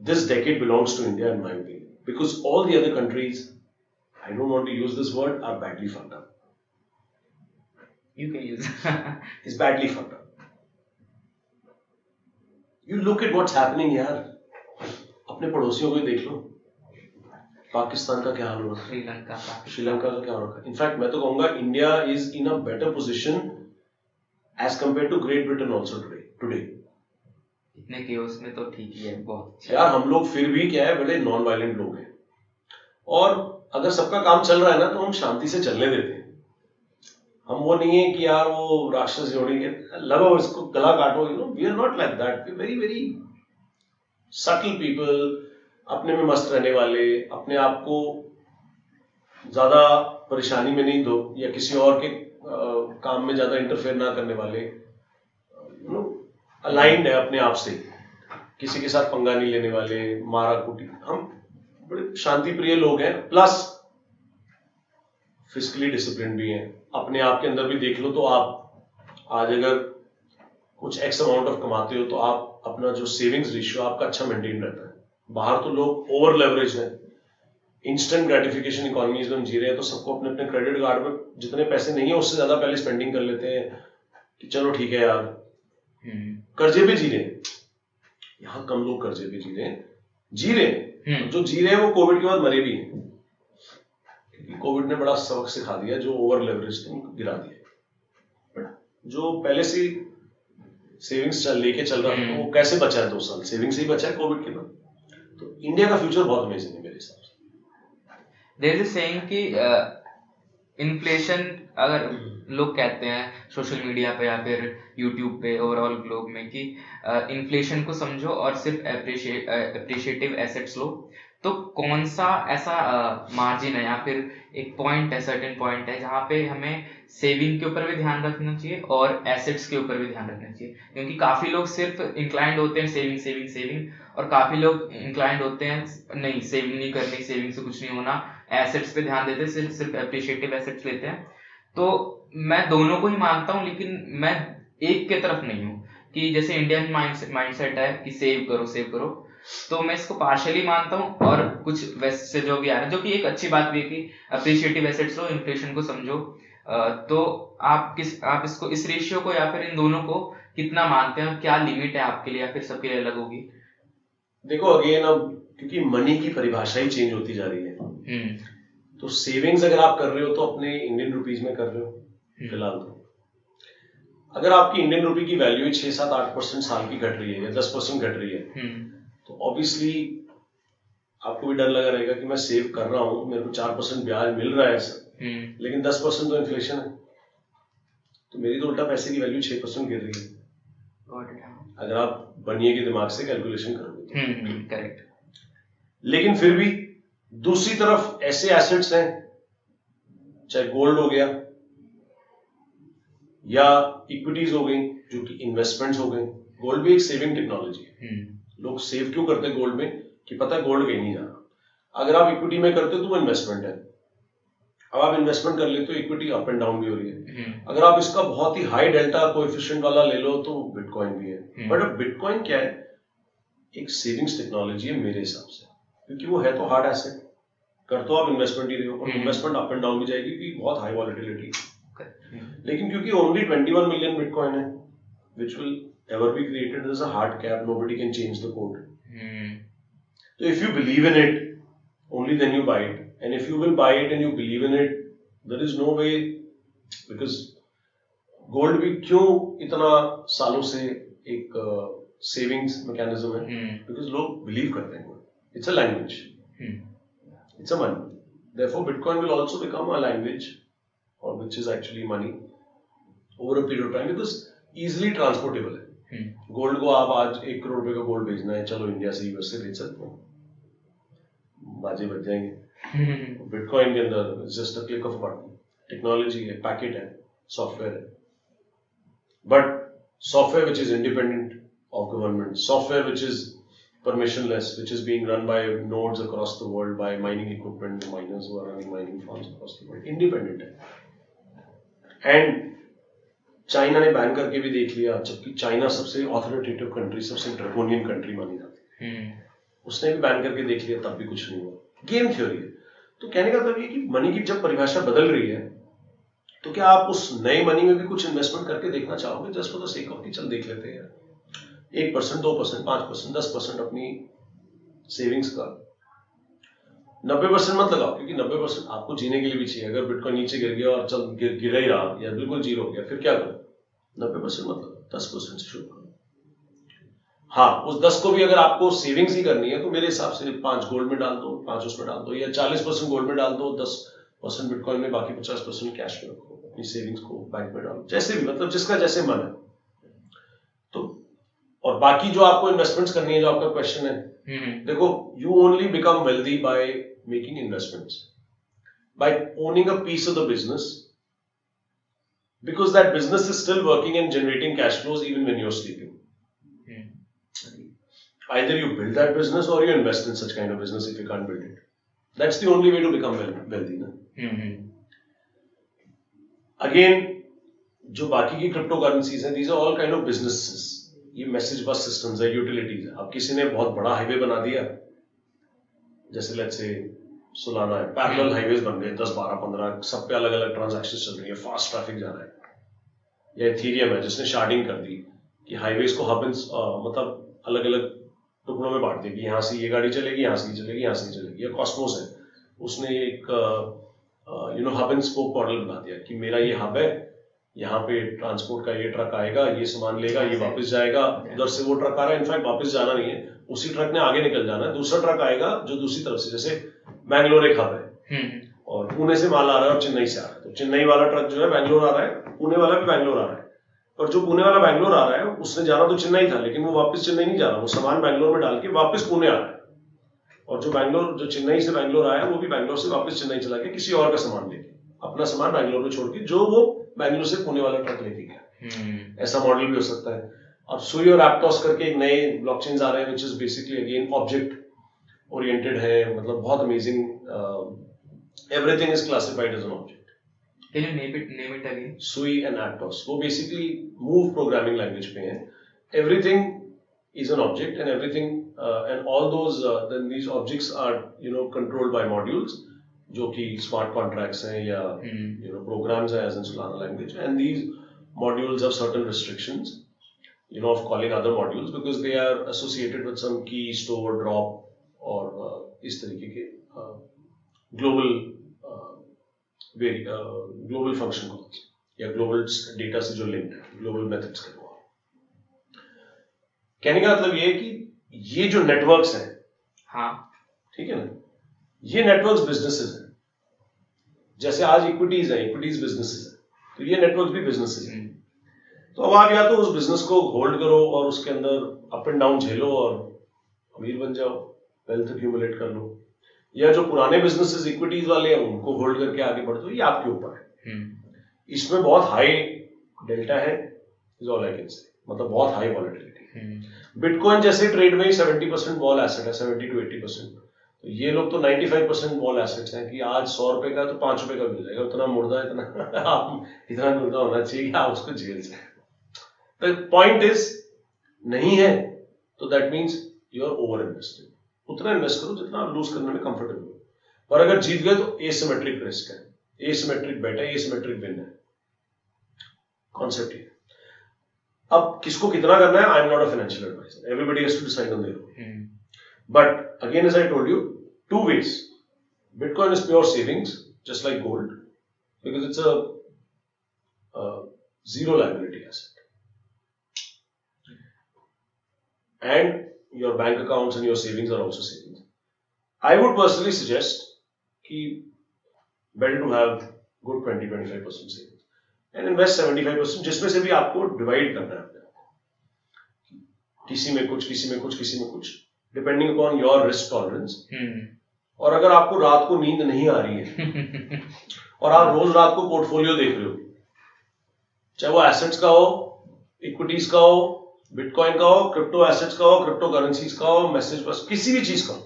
This decade belongs to India in my opinion, because all the other countries, I don't want to use this word, are badly fucked up. you can use It's badly fucked up. You look at what's happening यार, अपने पड़ोसियों को ही देख लो, पाकिस्तान का क्या हाल हो रहा है, श्रीलंका का क्या हो रहा है। इनफैक्ट मैं तो कहूंगा India is in a better position as compare to Great Britain also today. इतने केओस में तो ठीक ही है, बहुत यार हम लोग फिर भी क्या है, बड़े नॉन वायलेंट लोग हैं, और अगर सबका काम चल रहा है ना तो हम शांति से चलने देते हैं। हम वो नहीं है कि यार वो राक्षस जोड़ी के लगो इसको गला काटो, you know, we are not like that. We very very subtle people, अपने में मस्त रहने वाले, अपने आप को ज्यादा परेशानी में नहीं दो या किसी और के काम में ज्यादा इंटरफेयर ना करने वाले, यू नो, अलाइंड है अपने आप से, किसी के साथ पंगा नहीं लेने वाले, मारा कुटी। हम बड़े शांति प्रिय लोग हैं, प्लस फिजिकली डिसिप्लिन भी हैं। अपने आप के अंदर भी देख लो तो आप आज अगर कुछ एक्स अमाउंट ऑफ कमाते हो तो आप अपना जो सेविंग्स रेशियो आपका अच्छा मेंटेन रहता है। बाहर तो लोग ओवर लेवरेज हैं, इंस्टेंट ग्रेटिफिकेशन इकोनॉमीज में जी रहे हैं, तो सबको अपने अपने क्रेडिट कार्ड में जितने पैसे नहीं है उससे ज्यादा पहले स्पेंडिंग कर लेते हैं कि चलो ठीक है यार, कर्जे पे जी रहे हैं। यहाँ कम लोग कर्जे पे जी रहे हैं, जो जी रहे हैं वो कोविड के बाद मरे भी हैं, क्योंकि कोविड ने बड़ा सबक सिखा दिया। जो ओवर लेवरेज थे उनको गिरा दिया, बट जो पहले से सेविंग्स लेके चल रहा था वो कैसे बचा है 2 साल, सेविंग्स ही बचा है कोविड के बाद। तो इंडिया का फ्यूचर बहुत अमेजिंग है मेरे हिसाब से। देयर इज सेइंग कि इन्फ्लेशन, अगर लोग कहते हैं सोशल मीडिया पे या फिर यूट्यूब पे ओवरऑल ग्लोब में कि इन्फ्लेशन को समझो और सिर्फ एप्रिशिएटिव एसेट्स लो, तो कौन सा ऐसा मार्जिन है या फिर एक पॉइंट है, सर्टेन पॉइंट है जहाँ पे हमें सेविंग के ऊपर भी ध्यान रखना चाहिए और एसेट्स के ऊपर भी ध्यान रखना चाहिए? क्योंकि काफी लोग सिर्फ इंक्लाइंड होते हैं सेविंग सेविंग सेविंग, और काफी लोग इंक्लाइंड होते हैं नहीं, सेविंग नहीं करनी, सेविंग से कुछ नहीं होना, एसेट्स पे ध्यान देते हैं, सिर्फ एप्रिशिएटिव एसेट्स लेते हैं। तो मैं दोनों को ही मानता हूँ, लेकिन मैं एक के तरफ नहीं हूँ कि जैसे इंडियन माइंडसेट है कि सेव करो, तो मैं इसको पार्शियली मानता हूँ। और कुछ वेस्ट से जो भी आ रहा है, जो कि एक अच्छी बात भी है कि अप्रिशिएटिव एसेट्स लो, इन्फ्लेशन को समझो, तो आप इसको, इस रेशियो को या फिर इन दोनों को कितना मानते हैं, क्या लिमिट है आपके लिए या फिर सबके लिए अलग होगी? देखो अगेन, अब क्योंकि मनी की परिभाषा ही चेंज होती जा रही है, तो सेविंग्स अगर आप कर रहे हो तो अपने इंडियन रुपीज में कर रहे हो फिलहाल। तो अगर आपकी इंडियन रुपी की वैल्यू 6-7-8% साल की घट रही है या 10% घट रही है, तो ऑब्वियसली आपको भी डर लगा रहेगा कि मैं सेव कर रहा हूं, मेरे को 4% ब्याज मिल रहा है सर, लेकिन 10% तो इन्फ्लेशन है, तो मेरी तो उल्टा पैसे की वैल्यू 6% गिर रही है। अगर आप बनिए के दिमाग से कैलकुलेशन करोगे, करेक्ट। लेकिन फिर भी दूसरी तरफ ऐसे एसेट्स हैं, चाहे गोल्ड हो गया या इक्विटीज हो गई, जो कि इन्वेस्टमेंट्स हो गई। गोल्ड भी एक सेविंग टेक्नोलॉजी है। लोग सेव क्यों करते हैं गोल्ड में, कि पता है गोल्ड कहीं नहीं जा रहा। अगर आप इक्विटी में करते हो तो वो इन्वेस्टमेंट है, अब आप इन्वेस्टमेंट कर लेते हो, इक्विटी अप एंड डाउन भी हो रही है। अगर आप इसका बहुत ही हाई डेल्टा कोएफिशिएंट वाला ले लो तो बिटकॉइन भी है। बट अब बिटकॉइन क्या है, एक सेविंग्स टेक्नोलॉजी है मेरे हिसाब से, क्योंकि वो है तो हार्ड एसेट, कर तो आप इन्वेस्टमेंट ही रहे हो, और इन्वेस्टमेंट अप एंड डाउन भी जाएगी क्योंकि बहुत हाई वॉलेटिलिटी। लेकिन क्योंकि ओनली 21 मिलियन बिटकॉइन है which will ever be created, there's a hard cap, nobody can change the code. So if you believe in it, only then you buy it, and if you will buy it and you believe in it, there is no way, because gold भी क्यों इतना सालों से एक सेविंग्स मैकेनिज्म है, बिकॉज लोग बिलीव करते हैं it's a language, it's a money, therefore bitcoin will also become a language और which is actually money over a period of time, because easily transportable है। गोल्ड को आप आज 1 करोड़ रुपए का गोल्ड भेजना है, चलो इंडिया से यूएस से भेज सकते हो, बाजे बज जाएंगे। बिटकॉइन के अंदर just a click off button, technology है, पैकेट है, सॉफ्टवेयर है, but software which is independent of government, software which is permissionless, which is being run by nodes across the world, by mining equipment, miners who are running mining farms across the world, independent है। And चाइना ने बैन करके भी देख लिया, जबकि चाइना सबसे ऑथोरिटेटिव कंट्री, सबसे ड्रैकोनियन कंट्री मानी जाती है, उसने भी बैन करके देख लिया, तब भी कुछ नहीं हुआ। गेम थ्योरी है। तो कहने का मतलब ये कि मनी की जब परिभाषा बदल रही है, तो क्या आप उस नए मनी में भी कुछ इन्वेस्टमेंट करके देखना चाहोगे, just for the sake of कि चल देख लेते हैं, 1%, 2%, 5%, 10% अपनी सेविंग्स का, 90% मत लगाओ, क्योंकि 90% आपको जीने के लिए भी चाहिए। अगर बिटकॉइन नीचे गिर गया और चल गिर ही रहा या बिल्कुल जीरो हो गया, फिर क्या करो? 90% मत लगाओ, 10% से शुरू करो। हाँ, उस 10 को भी अगर आपको सेविंग्स ही करनी है तो मेरे हिसाब से 5 गोल्ड में डाल दो, 5 उसमें डाल दो, या 40% गोल्ड में डाल दो, 10% बिटकॉइन में, बाकी 50% कैश में रखो, अपनी सेविंग्स को बैंक में डालो, जैसे भी, मतलब जिसका जैसे मन है। तो और बाकी जो आपको इन्वेस्टमेंट्स करनी है, जो आपका क्वेश्चन है, देखो, you only become wealthy by making investments, by owning a piece of the business, because that business is still working and generating cash flows even when you are sleeping. Either you build that business or you invest in such kind of business if you can't build it. That's the only way to become wealthy. Na? Again, जो बाकी की क्रिप्टो करेंसीज हैं, these are all kind of businesses. ये मैसेज बस सिस्टम्स है, यूटिलिटीज है। अब किसी ने बहुत बड़ा हाईवे बना दिया, जैसे लेट्स से सोलाना है, पैरेलल हाईवेज बन गए 10, 12, 15, सब पे अलग अलग ट्रांजैक्शंस चल रही है, फास्ट ट्रैफिक जा रहा है। या इथेरियम है जिसने शार्डिंग कर दी कि हाईवेज को हब्स, मतलब अलग अलग टुकड़ों में बांट दिया कि यहाँ से ये गाड़ी चलेगी, यहाँ से ये चलेगी, यहाँ से ये चलेगी। या कॉस्मोस है, उसने एक हब एंड स्पोक मॉडल बना दिया कि मेरा ये हब है, यहाँ पे ट्रांसपोर्ट का ये ट्रक आएगा, ये सामान लेगा, ये वापस जाएगा, उधर से वो ट्रक आ रहा है, इनफैक्ट वापस जाना नहीं है, उसी ट्रक ने आगे निकल जाना है, दूसरा ट्रक आएगा जो दूसरी तरफ से, जैसे बैंगलोर एक हब है और पुणे से माल आ रहा है और चेन्नई से आ रहा है, तो चेन्नई वाला ट्रक जो है बैंगलोर आ रहा है, पुणे वाला भी बैंगलोर आ रहा है, और जो पुणे वाला बैंगलोर आ रहा है उसने जाना तो चेन्नई था, लेकिन वो वापस चेन्नई नहीं जा रहा, वो सामान बैंगलोर में डाल के वापस पुणे आ रहा है, और जो चेन्नई से बैंगलोर आया वो भी बैंगलोर से वापस चेन्नई चला गया किसी और का सामान लेके, अपना सामान बैंगलोर में छोड़ के, जो वो बैंगलोर से पुणे वाला ट्रक लेके गया। ऐसा मॉडल भी हो सकता है। अब सुई और एप्टोस करके एक नए ब्लॉकचेन्स आ रहे हैं, which is basically again object oriented है, मतलब बहुत amazing, everything is classified as an object. Can you name it again? Sui and Aptos, वो basically move programming language पे हैं। Everything is an object and everything and all those then these objects are controlled by modules, जो कि smart contracts हैं या programs हैं as in Solana language, and these modules have certain restrictions of calling other modules because they are associated with some key, store, drop और इस तरीके के global ग्लोबल फंक्शन कॉल्स या ग्लोबल डेटा से जो लिंक्ड है, ग्लोबल मेथड्स के द्वारा। कहने का मतलब ये है कि ये जो नेटवर्क्स हैं, हाँ ठीक है ना, ये नेटवर्क्स बिजनेसेस हैं। जैसे आज इक्विटीज है, इक्विटीज बिजनेसेस है, तो ये नेटवर्क भी बिजनेसेस हैं। तो अब आप या तो उस बिजनेस को होल्ड करो और उसके अंदर अप एंड डाउन झेलो और अमीर बन जाओ, वेल्थ एक्यूमुलेट कर लो, या जो पुराने बिजनेसेस इक्विटीज वाले हैं उनको होल्ड करके आगे बढ़ दो, ये आपके ऊपर है। इसमें बहुत हाई डेल्टा है, is all I can say, मतलब बहुत हाई वॉलेटिलिटी। बिटकॉइन जैसे ट्रेड में ही 70% वॉल एसेट है, 70 to 80%। तो ये लोग तो 95% वॉल एसेट्स हैं कि आज 100 रुपए का तो 5 रुपए का मिल जाएगा, उतना मुर्दा, इतना आप इतना मुर्दा होना चाहिए कि आप उसको जेल से। द पॉइंट इज नहीं है तो that means you are over invested. उतना इन्वेस्ट करो जितना आप लूज करने में कंफर्टेबल हो, पर अगर जीत गए तो एसिमेट्रिक रिस्क है, एसिमेट्रिक बेट है, एसिमेट्रिक विन है। कॉन्सेप्ट ये। अब किसको कितना करना है, I am not a financial advisor, everybody has to decide on their own, but again as I told you, two ways. Bitcoin is pure savings just like gold, because it's a zero liability asset. And your bank accounts and your savings are also savings. I would personally suggest कि better to have good 20-25% savings and invest 75%, जिसमें से भी आपको डिवाइड करना है अपने आप, किसी में कुछ, किसी में कुछ, किसी में कुछ, depending upon your risk tolerance. और अगर आपको रात को नींद नहीं आ रही है और आप रोज रात को पोर्टफोलियो देख रहे हो, चाहे वो एसेट्स का हो, इक्विटीज का हो, बिटकॉइन का हो, क्रिप्टो एसेट्स का हो, क्रिप्टो करेंसीज का हो, मैसेज बस किसी भी चीज का हो,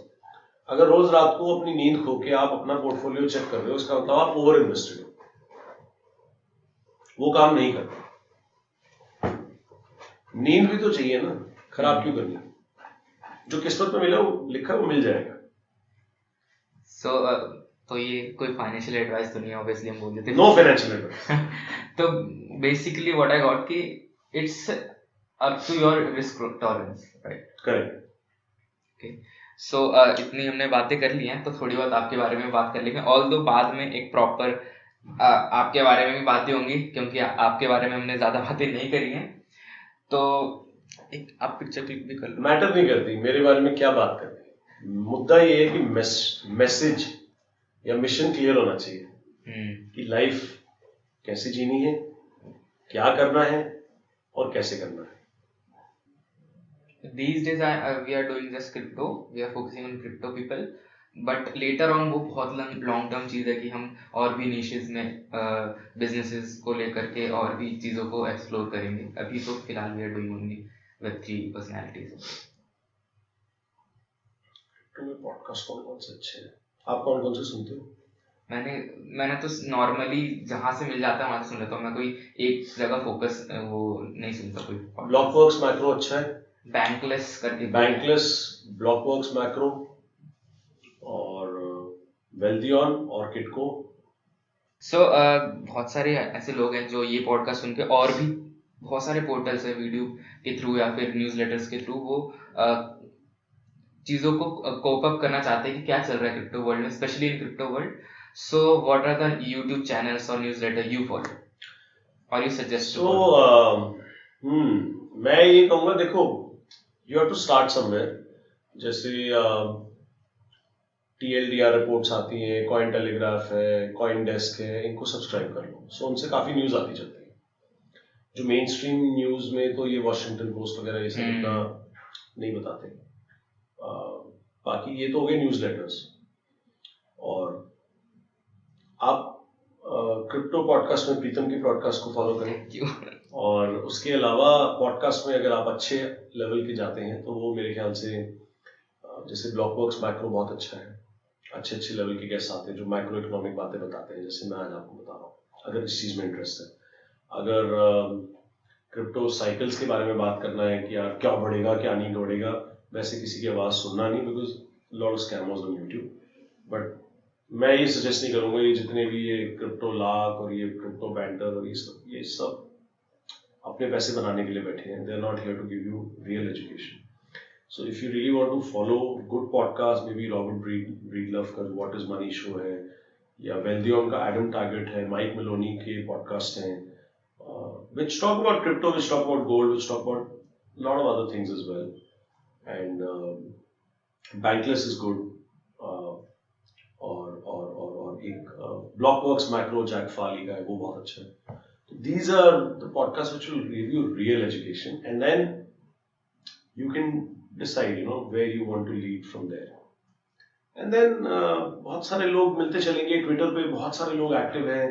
अगर रोज रात को अपनी नींद खो के आप अपना पोर्टफोलियो चेक कर रहे हो, इसका मतलब आप ओवर इन्वेस्टेड हो. वो काम नहीं करता. नींद भी तो चाहिए ना, खराब क्यों करनी? जो किस्मत में मिला वो लिखा वो मिल जाएगा. तो ये कोई फाइनेंशियल एडवाइस तो नहीं है, ऑब्वियसली हम बोल देते हैं. No financial advice. तो बेसिकली व्हाट आई गॉट कि it's up to your risk tolerance, right? Correct. Okay, so इतनी हमने बातें कर ली हैं, तो थोड़ी बहुत आपके बारे में बात कर लेंगे. ऑल्दो बाद में एक प्रॉपर आपके बारे में भी बातें होंगी, क्योंकि आपके बारे में हमने ज्यादा बातें नहीं करी हैं. तो एक आप पिक्चर क्लिक भी कर लो. मैटर नहीं करती मेरे बारे में क्या बात करनी. मुद्दा ये है कि मैसेज या मिशन क्लियर होना चाहिए कि लाइफ कैसे जीनी है, क्या करना है और कैसे करना है. These days we are doing just crypto, we are focusing on crypto people, but later on वो बहुत लॉन्ग टर्म चीज़ है कि हम और भी निशेस में बिजनेसेस को लेकर के और भी चीज़ों को एक्सप्लोर करेंगे. अभी तो फिलहाल we are doing only Web3 personalities. तुम्हें पॉडकास्ट कौन से अच्छे हैं? आप कौन से सुनते हो? मैंने तो नॉर्मली जहाँ से मिल जाता है वहाँ से सुन लेता हूँ. मैं कोई एक जगह फोकस वो नहीं सुनता कोई. ब्लॉकवर्क्स मैक्रो अच्छा है. बैंकलेस करके, बैंकलेस, ब्लॉकवर्क्स मैक्रो और वेल्थियन और किटको. सो बहुत सारे ऐसे लोग हैं जो ये पॉडकास्ट सुन के, और भी बहुत सारे पोर्टल्स है वीडियो के थ्रू या फिर न्यूज़लेटर्स के थ्रू, वो चीज़ों को कोप अप करना चाहते हैं कि क्या चल रहा है क्रिप्टो वर्ल्ड में, specially in crypto world. So what are the YouTube channels और न्यूज़लेटर यू फॉलो और यू सजेस्ट? मैं ये कहूँगा, देखो, you have to start somewhere. जैसे TLDR रिपोर्ट्स आती हैं, कॉइन टेलीग्राफ है, कॉइन डेस्क है, इनको सब्सक्राइब कर लो. सो उनसे काफ़ी न्यूज़ आती चलती है. जो मेन स्ट्रीम न्यूज़ में तो ये वॉशिंगटन पोस्ट वगैरह ये सब इतना नहीं बताते. बाकी ये तो हो गए न्यूज़ लेटर्स. और आप क्रिप्टो पॉडकास्ट में प्रीतम की पॉडकास्ट को फॉलो करें. और उसके अलावा पॉडकास्ट में अगर आप अच्छे लेवल के जाते हैं तो वो मेरे ख्याल से जैसे ब्लॉकवर्क्स मैक्रो बहुत अच्छा है. अच्छे लेवल के गेस्ट आते हैं जो मैक्रो इकोनॉमिक बातें बताते हैं, जैसे मैं आज आपको बता रहा हूँ, अगर इस चीज़ में इंटरेस्ट है. अगर क्रिप्टो साइकिल्स के बारे में बात करना है कि यार क्या बढ़ेगा क्या नहीं बढ़ेगा, वैसे किसी की आवाज़ सुनना नहीं, because lot of scammers on YouTube. But मैं ये सजेस्ट नहीं करूँगा, ये जितने भी ये क्रिप्टो लाख और ये क्रिप्टो बैंटर और ये सब अपने पैसे बनाने के लिए बैठे हैं. They are not here to give you real education. So if you really want to follow good podcast, maybe Robert Breedlove का व्हाट इज मनी शो है, या वेल्थियन का एडम टारगेट है, माइक मेलोनी के पॉडकास्ट हैं which talk about crypto, which talk about gold, which talk about a lot of other things as well. And Bankless is good. और एक ब्लॉकवर्क्स मैक्रो जैक फाली का है, वो बहुत अच्छा है. These are the podcasts which will give you real education, and then you can decide, where you want to lead from there. And then बहुत सारे लोग मिलते चलेंगे. ट्विटर पे बहुत सारे लोग एक्टिव हैं,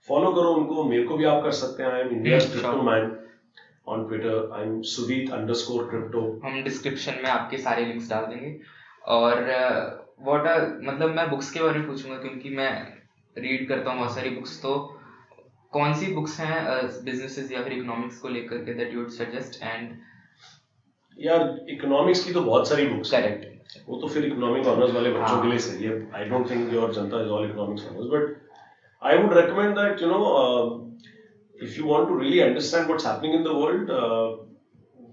फॉलो करो उनको. मेरे को भी आप कर सकते हैं. I am India's crypto man on Twitter. I am Sudit_crypto. हम डिस्क्रिप्शन में आपके सारे लिंक्स डाल देंगे. और मतलब मैं बुक्स के बारे में पूछूंगा, क्योंकि मैं रीड करता हूँ बहुत सारी बुक्स. तो कौन सी बुक्स हैं बिजनेसेस या फिर इकोनॉमिक्स को लेकर के that you would suggest? And यार इकोनॉमिक्स की तो बहुत सारी बुक्स. करेक्ट, वो तो फिर इकोनॉमिक ऑनर्स वाले बच्चों के लिए सही है. I don't think your Janata is all economics honours, but I would recommend that, if you want to really understand what's happening in the world,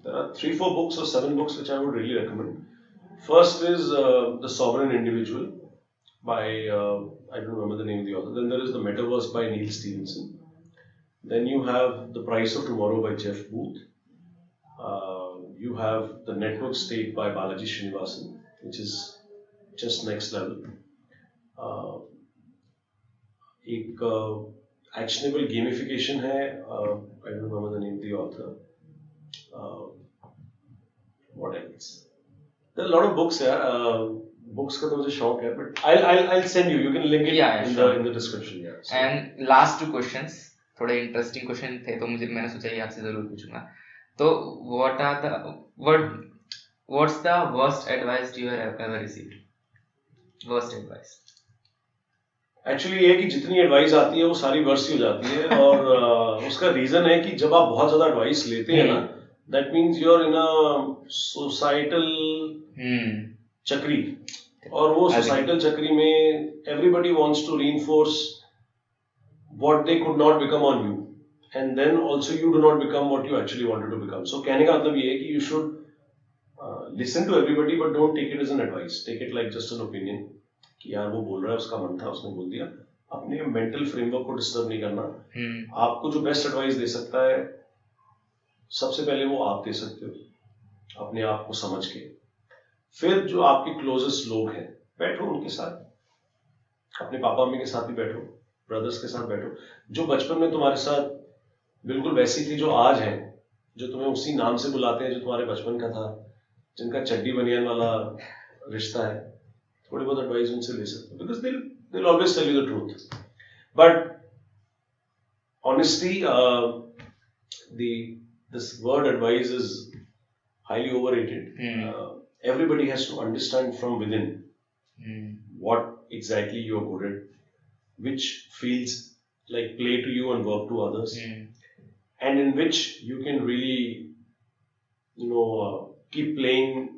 there are 3-4 books or 7 books which I would really recommend. First is The Sovereign Individual by, I don't remember the name of the author. Then there is The Metaverse by Neil Stephenson. Then you have The Price of Tomorrow by Jeff Booth. You have The Network State by Balaji Srinivasan, which is just next level. एक actionable gamification है. I don't remember the name of the author. What else? There are a lot of books here. Books का तो मुझे शौक है, but I'll send you. You can link it in the description. Yeah. So. And last 2 questions, थोड़े interesting question थे, तो मैंने सोचा ये आपसे जरूर पूछूंगा. तो what's the worst advice you have ever received? Worst advice. Actually ये है कि जितनी एडवाइस आती है वो सारी वर्स ही हो जाती है, और उसका रीजन है कि जब आप बहुत ज्यादा एडवाइस लेते हैं ना, that means you're in a societal चक्री, और वो societal चक्री में everybody wants to reinforce what they could not become on you, and then also you do not become what you actually wanted to become. So कहने का मतलब ये है कि you should listen to everybody, but don't take it as an advice. Take it like just an opinion. कि यार वो बोल रहा है, उसका मन था, उसने बोल दिया. अपने मेंटल फ्रेमवर्क को डिस्टर्ब नहीं करना. आपको जो बेस्ट एडवाइस दे सकता है, सबसे पहले वो आप दे सकते हो अपने आप को समझ के. फिर जो आपके क्लोजेस्ट लोग हैं, बैठो उनके साथ, अपने पापा मम्मी के साथ भी बैठो, ब्रदर्स के साथ बैठो, जो बचपन में तुम्हारे साथ बिल्कुल वैसी थी जो आज है, जो तुम्हें उसी नाम से बुलाते हैं जो तुम्हारे बचपन का था, जिनका चड्डी बनियान वाला रिश्ता है. थोड़ी बहुत एडवाइस उनसे ले सकते हो, because they'll always tell you the truth. But honestly, this word advice is highly overrated. Everybody has to understand from within what exactly you're good at, which feels like play to you and work to others, and in which you can really, keep playing.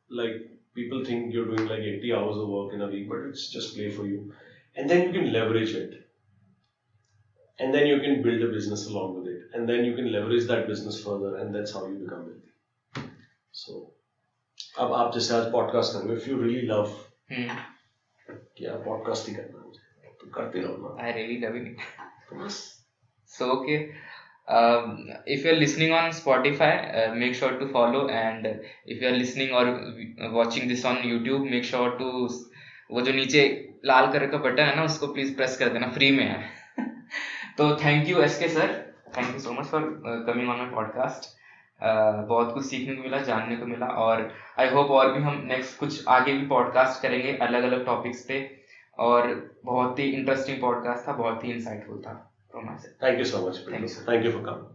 Like people think you're doing like 80 hours of work in a week, but it's just play for you, and then you can leverage it, and then you can build a business along with it, and then you can leverage that business further, and that's how you become wealthy. So अब आप जैसे आज पॉडकास्ट कर रहे हो, if you really love कि यार पॉडकास्ट ही करना है तो करते रहो ना. I really love it. So okay. If you are listening on Spotify, make sure to follow, and if you are listening or watching this on YouTube, make sure to वो जो नीचे लाल कलर का बटन है ना, उसको प्लीज प्रेस कर देना, फ्री में है. तो thank you SK sir, thank you so much for coming on my podcast. बहुत कुछ सीखने को मिला, जानने को मिला, और आई होप और भी हम नेक्स्ट कुछ आगे भी पॉडकास्ट करेंगे अलग अलग टॉपिक्स पे, और बहुत ही इंटरेस्टिंग पॉडकास्ट था, बहुत ही इंसाइटफुल था. Thank you so much. Thank you for coming.